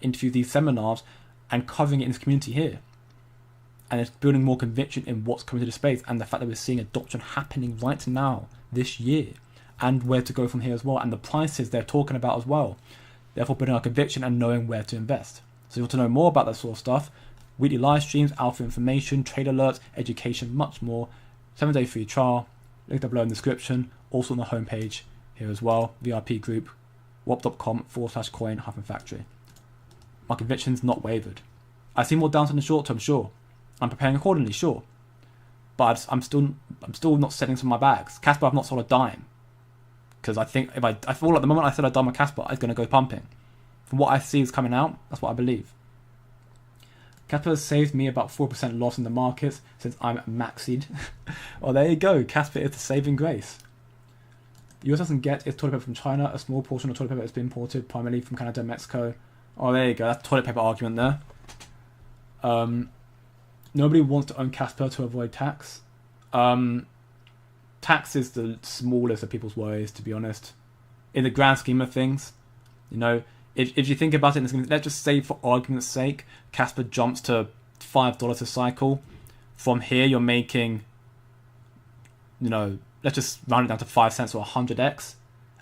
interviews, these seminars, and covering it in this community here. And it's building more conviction in what's coming to the space and the fact that we're seeing adoption happening right now, this year, and where to go from here as well, and the prices they're talking about as well. Therefore, building our conviction and knowing where to invest. So if you want to know more about that sort of stuff, weekly live streams, alpha information, trade alerts, education, much more. 7-day free trial, link down below in the description, also on the homepage here as well, VIP group, wop.com/coin-factory. My conviction's not wavered. I see more downside in the short term, sure. I'm preparing accordingly, sure. But I'm still not selling some of my bags. Casper, I've not sold a dime. Because I think I feel like the moment I said I'd done my Casper, it's going to go pumping. From what I see is coming out, that's what I believe. Casper has saved me about 4% loss in the markets since I'm maxied. Well, there you go. Casper is the saving grace. The US doesn't get its toilet paper from China. A small portion of toilet paper has been imported primarily from Canada and Mexico. Oh, there you go. That's the toilet paper argument there. Nobody wants to own Casper to avoid tax. Tax is the smallest of people's worries, to be honest. In the grand scheme of things, if you think about it, let's just say for argument's sake, Casper jumps to $5 a cycle. From here, you're making, let's just round it down to 5 cents or 100x.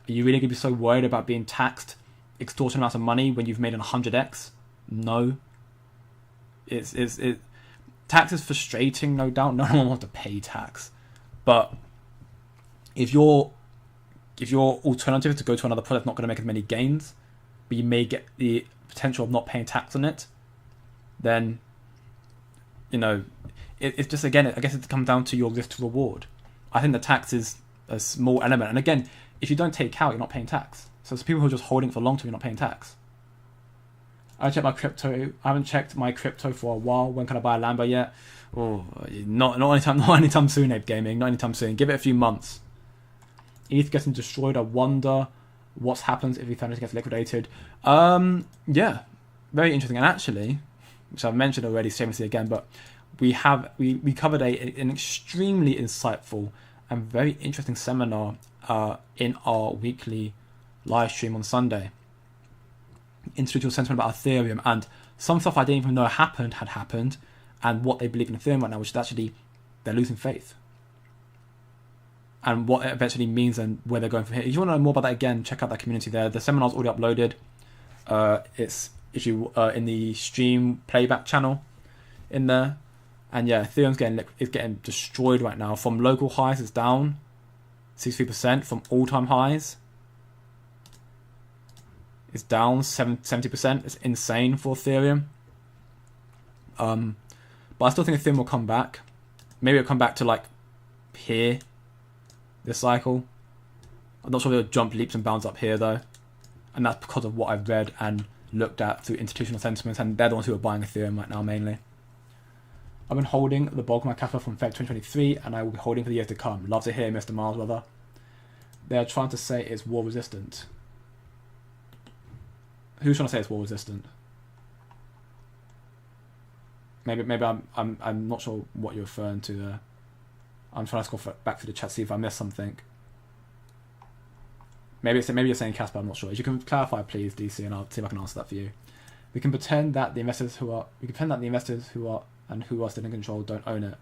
Are you really going to be so worried about being taxed extortionate amounts of money when you've made an 100x? No. Tax is frustrating, no doubt. No one wants to pay tax. But if your alternative is to go to another product not going to make as many gains, but you may get the potential of not paying tax on it, then, it's just, again, I guess it comes down to your risk to reward. I think the tax is a small element. And again, if you don't take out, you're not paying tax. So it's people who are just holding it for long term, you're not paying tax. I haven't checked my crypto for a while. When can I buy a Lambo yet? Oh, not anytime soon, Ape Gaming. Not anytime soon. Give it a few months. ETH getting destroyed. I wonder what happens if Ethereum gets liquidated. Yeah, very interesting. And actually, which I've mentioned already, shamelessly again, but we covered an extremely insightful and very interesting seminar in our weekly live stream on Sunday. Institutional sentiment about Ethereum, and some stuff I didn't even know had happened, and what they believe in Ethereum right now, which is actually they're losing faith, and what it eventually means and where they're going from here. If you want to know more about that, again, check out that community there. The seminar's already uploaded. It's in the stream playback channel in there. And yeah, Ethereum's getting destroyed right now. From local highs, it's down 63%. From all-time highs, it's down 70%. It's insane for Ethereum. But I still think Ethereum will come back. Maybe it'll come back to like here, this cycle. I'm not sure if it'll jump leaps and bounds up here though. And that's because of what I've read and looked at through institutional sentiments, and they're the ones who are buying Ethereum right now mainly. I've been holding the bulk of my Casper from Feb 2023, and I will be holding for the years to come. Love to hear, Mr. Miles, brother. They are trying to say it's war resistant. Who's trying to say it's war resistant? Maybe I'm not sure what you're referring to there. I'm trying to scroll back through the chat, see if I missed something. Maybe you're saying Casper, I'm not sure. If you can clarify, please, DC, and I'll see if I can answer that for you. We can pretend that the investors who are still in control don't own it.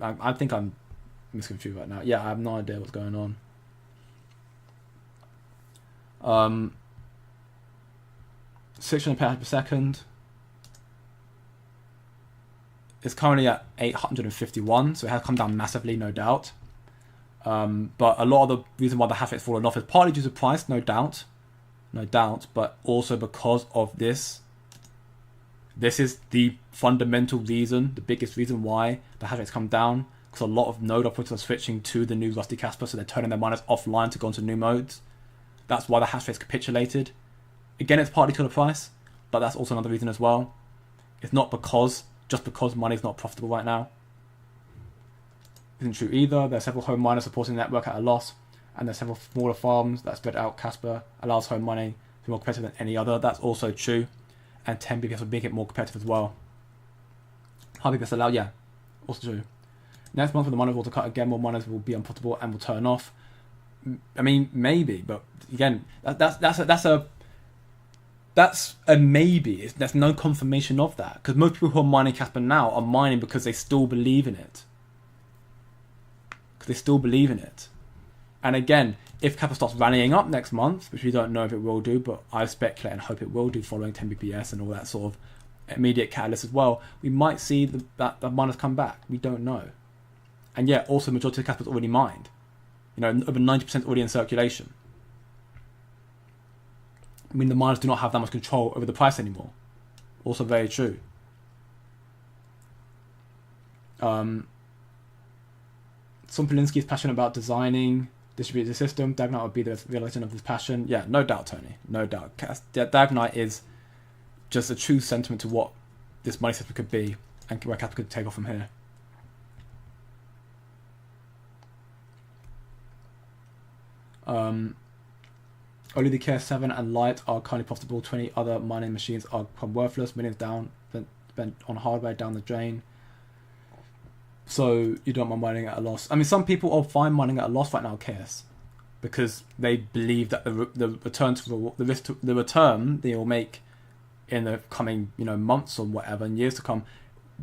I think I'm misconfused right now. Yeah, I have no idea what's going on. 600 petabytes per second. It's currently at 851, so it has come down massively, no doubt. But a lot of the reason why the hash rate's fallen off is partly due to price, no doubt, but also because of this. This is the fundamental reason, the biggest reason why the hash rate's come down, because a lot of node operators are switching to the new Rusty Casper, so they're turning their miners offline to go into new modes. That's why the hash rate's capitulated. Again, it's partly to the price, but that's also another reason as well. It's not just because money's not profitable right now. Isn't true either. There are several home miners supporting the network at a loss, and there's several smaller farms that spread out. Casper allows home mining to be more competitive than any other. That's also true. And 10 BPS will make it more competitive as well. How BPS allowed? Yeah, also true. Next month when the miners will cut again, more miners will be unprofitable and will turn off. I mean, maybe, but again, that's a maybe. There's no confirmation of that, because most people who are mining Casper now are mining because they still believe in it. And again, if Casper starts rallying up next month, which we don't know if it will do, but I speculate and hope it will do following 10 BPS and all that sort of immediate catalyst as well, we might see that the miners come back. We don't know. And yeah, also majority of Casper's already mined. Over 90% already in circulation. I mean, the miners do not have that much control over the price anymore. Also very true. Polinsky is passionate about designing distributed system. Dagknight would be the realization of this passion. Yeah, no doubt, Tony. No doubt. Dagknight is just a true sentiment to what this money system could be and where Casper could take off from here. Only the KS7 and Light are currently profitable. 20 other mining machines are become worthless. Millions down, spent on hardware down the drain. So you don't mind mining at a loss. I mean, some people are fine mining at a loss right now, KS. because they believe that the return to the return they will make in the coming months or whatever and years to come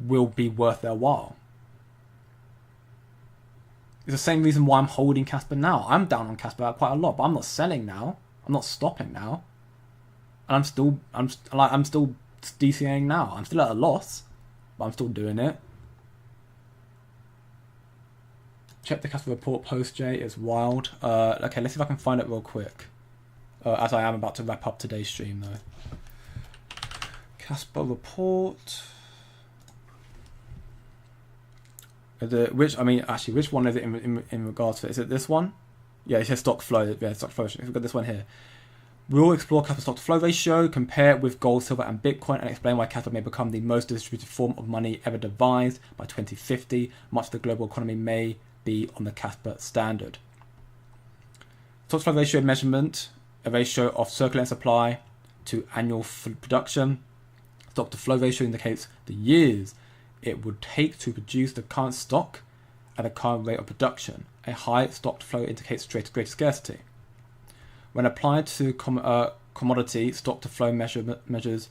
will be worth their while. It's the same reason why I'm holding Casper now. I'm down on Casper quite a lot, but I'm not selling now. I'm not stopping now, and I'm still DCAing now. I'm still at a loss, but I'm still doing it. Check the Casper report post, Jay. It's wild. Okay, let's see if I can find it real quick. As I am about to wrap up today's stream, though. Casper report. Which one is it in regards to it? Is it this one? Yeah, it says stock flow. Yeah, stock flow. We've got this one here. We'll explore Casper's stock to flow ratio, compare it with gold, silver, and Bitcoin, and explain why Casper may become the most distributed form of money ever devised by 2050. Much of the global economy may be on the Casper standard. Stock to flow ratio measurement, a ratio of circulating supply to annual production. Stock to flow ratio indicates the years it would take to produce the current stock at the current rate of production. A high stock to flow indicates greater scarcity. When applied to commodity, stock to flow measures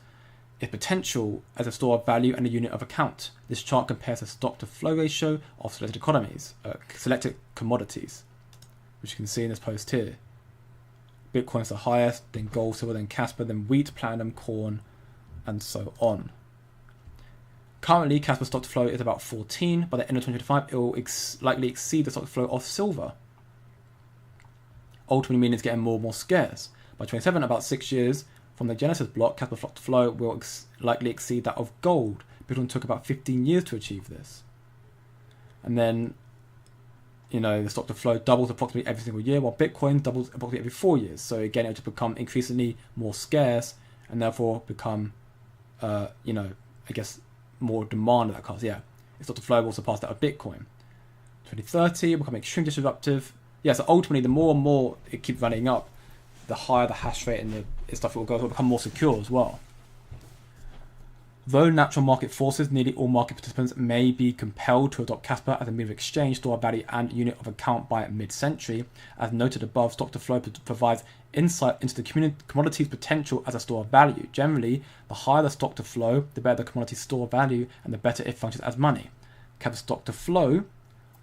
its potential as a store of value and a unit of account. This chart compares the stock to flow ratio of selected commodities, which you can see in this post here. Bitcoin is the highest, then gold, silver, then Casper, then wheat, platinum, corn, and so on. Currently, Casper's stock to flow is about 14. By the end of 2025, it will likely exceed the stock to flow of silver. Ultimately meaning it's getting more and more scarce. By 27, about 6 years from the Genesis block, Casper's stock to flow will likely exceed that of gold. Bitcoin took about 15 years to achieve this. And then, the stock to flow doubles approximately every single year, while Bitcoin doubles approximately every 4 years. So again, it will become increasingly more scarce and therefore become, more demand of that cost. Yeah, its stock to flow will surpass that of Bitcoin. 2030, it will become extremely disruptive. Yeah, so ultimately, the more and more it keeps running up, the higher the hash rate and the stuff it will go. It will become more secure as well. Though natural market forces, nearly all market participants may be compelled to adopt Casper as a means of exchange, store of value, and unit of account by mid-century. As noted above, stock to flow provides insight into the commodity's potential as a store of value. Generally, the higher the stock to flow, the better the commodity's store of value, and the better it functions as money. Casper's stock to flow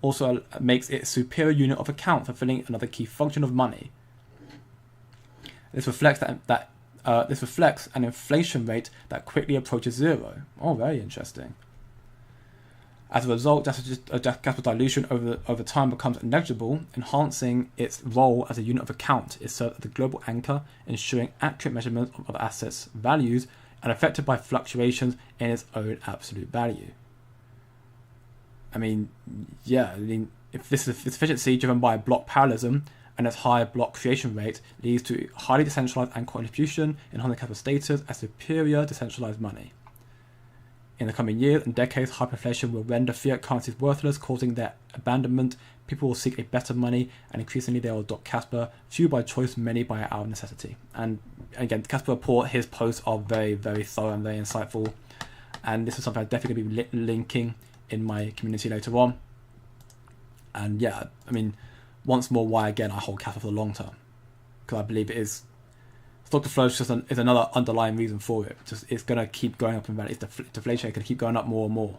also makes it a superior unit of account, fulfilling another key function of money. This reflects this reflects an inflation rate that quickly approaches zero. Oh, very interesting. As a result, Casper dilution over time becomes negligible, enhancing its role as a unit of account. It serves as the global anchor, ensuring accurate measurement of assets' values and affected by fluctuations in its own absolute value. If this efficiency driven by block parallelism and its high block creation rate leads to highly decentralized and contribution, enhancing Casper's status as superior decentralized money. In the coming years and decades, hyperinflation will render fiat currencies worthless, causing their abandonment. People will seek a better money, and increasingly they will adopt Casper, few by choice, many by our necessity. And again, the Casper report, his posts are very, very thorough and very insightful. And this is something I'm definitely going to be linking in my community later on. And yeah, once more, why again I hold Casper for the long term, because I believe it is stock to flow is another underlying reason for it. It's going to keep going up in value. It's deflation. It's going to keep going up more and more.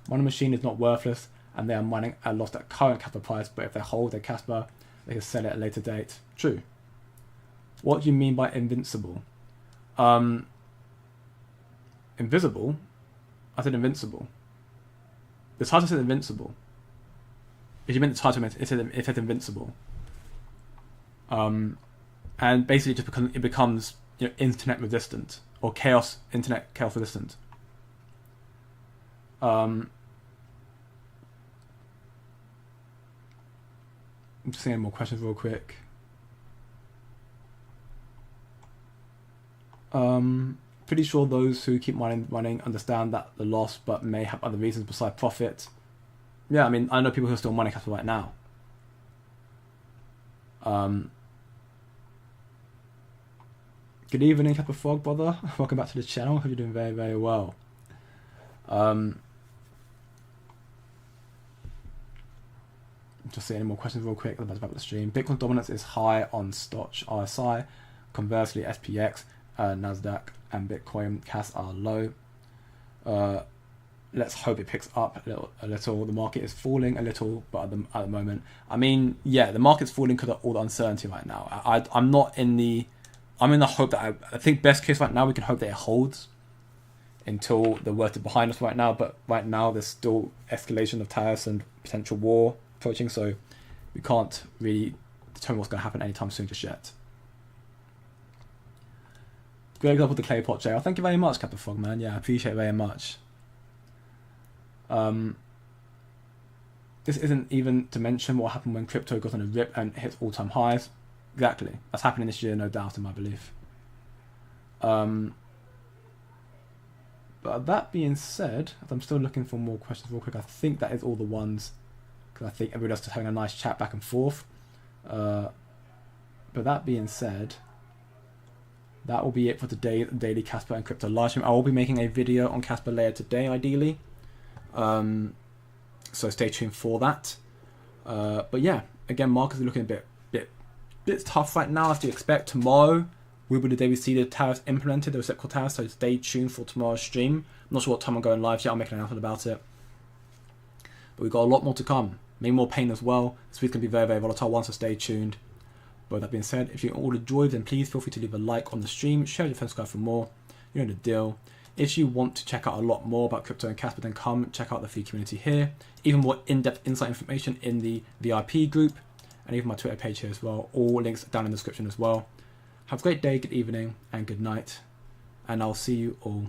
Mining machine is not worthless, and they are mining at loss at current Casper price. But if they hold their Casper, they can sell it at a later date. True. What do you mean by invincible? Invisible? I said invincible. The title said invincible. If you meant the title, it said invincible. And basically it becomes internet resistant or internet chaos resistant. I'm just seeing more questions real quick. Pretty sure those who keep mining understand that the loss, but may have other reasons besides profit. Yeah, I know people who are still mining Casper right now. Good evening, Casper Frog, brother. Welcome back to the channel. Hope you're doing very, very well. Just see any more questions real quick about the stream. Bitcoin dominance is high on Stoch RSI. Conversely, SPX, Nasdaq, and Bitcoin Cash are low. Let's hope it picks up a little. The market is falling a little, but at the moment, I mean, yeah, the market's falling because of all the uncertainty right now. I'm in the hope that I think best case right now we can hope that it holds until the worst is behind us right now. But right now there's still escalation of tariffs and potential war approaching, so we can't really determine what's going to happen anytime soon just yet. Great example of the clay pot, Jay. Oh, thank you very much, Captain Frogman. Yeah, I appreciate it very much. This isn't even to mention what happened when crypto goes on a rip and hits all-time highs. Exactly. That's happening this year, no doubt, in my belief. But that being said, as I'm still looking for more questions real quick, I think that is all the ones, because I think everybody else is having a nice chat back and forth. But that being said, that will be it for today's daily Casper and crypto live stream. I will be making a video on Casper layer today, ideally. So stay tuned for that. But yeah, again, markets are looking a bit tough right now, as you expect. Tomorrow will be the day we see the tariffs implemented, the reciprocal tariffs, so stay tuned for tomorrow's stream. I'm not sure what time I'm going live yet, I'll make an announcement about it. But we've got a lot more to come. Maybe more pain as well. This week's going to be very, very volatile one, so stay tuned. But that being said, if you all enjoyed, then please feel free to leave a like on the stream, share with your friends, subscribe for more. You know the deal. If you want to check out a lot more about crypto and Casper, then come check out the free community here. Even more in-depth insight information in the VIP group, and even my Twitter page here as well. All links down in the description as well. Have a great day, good evening, and good night. And I'll see you all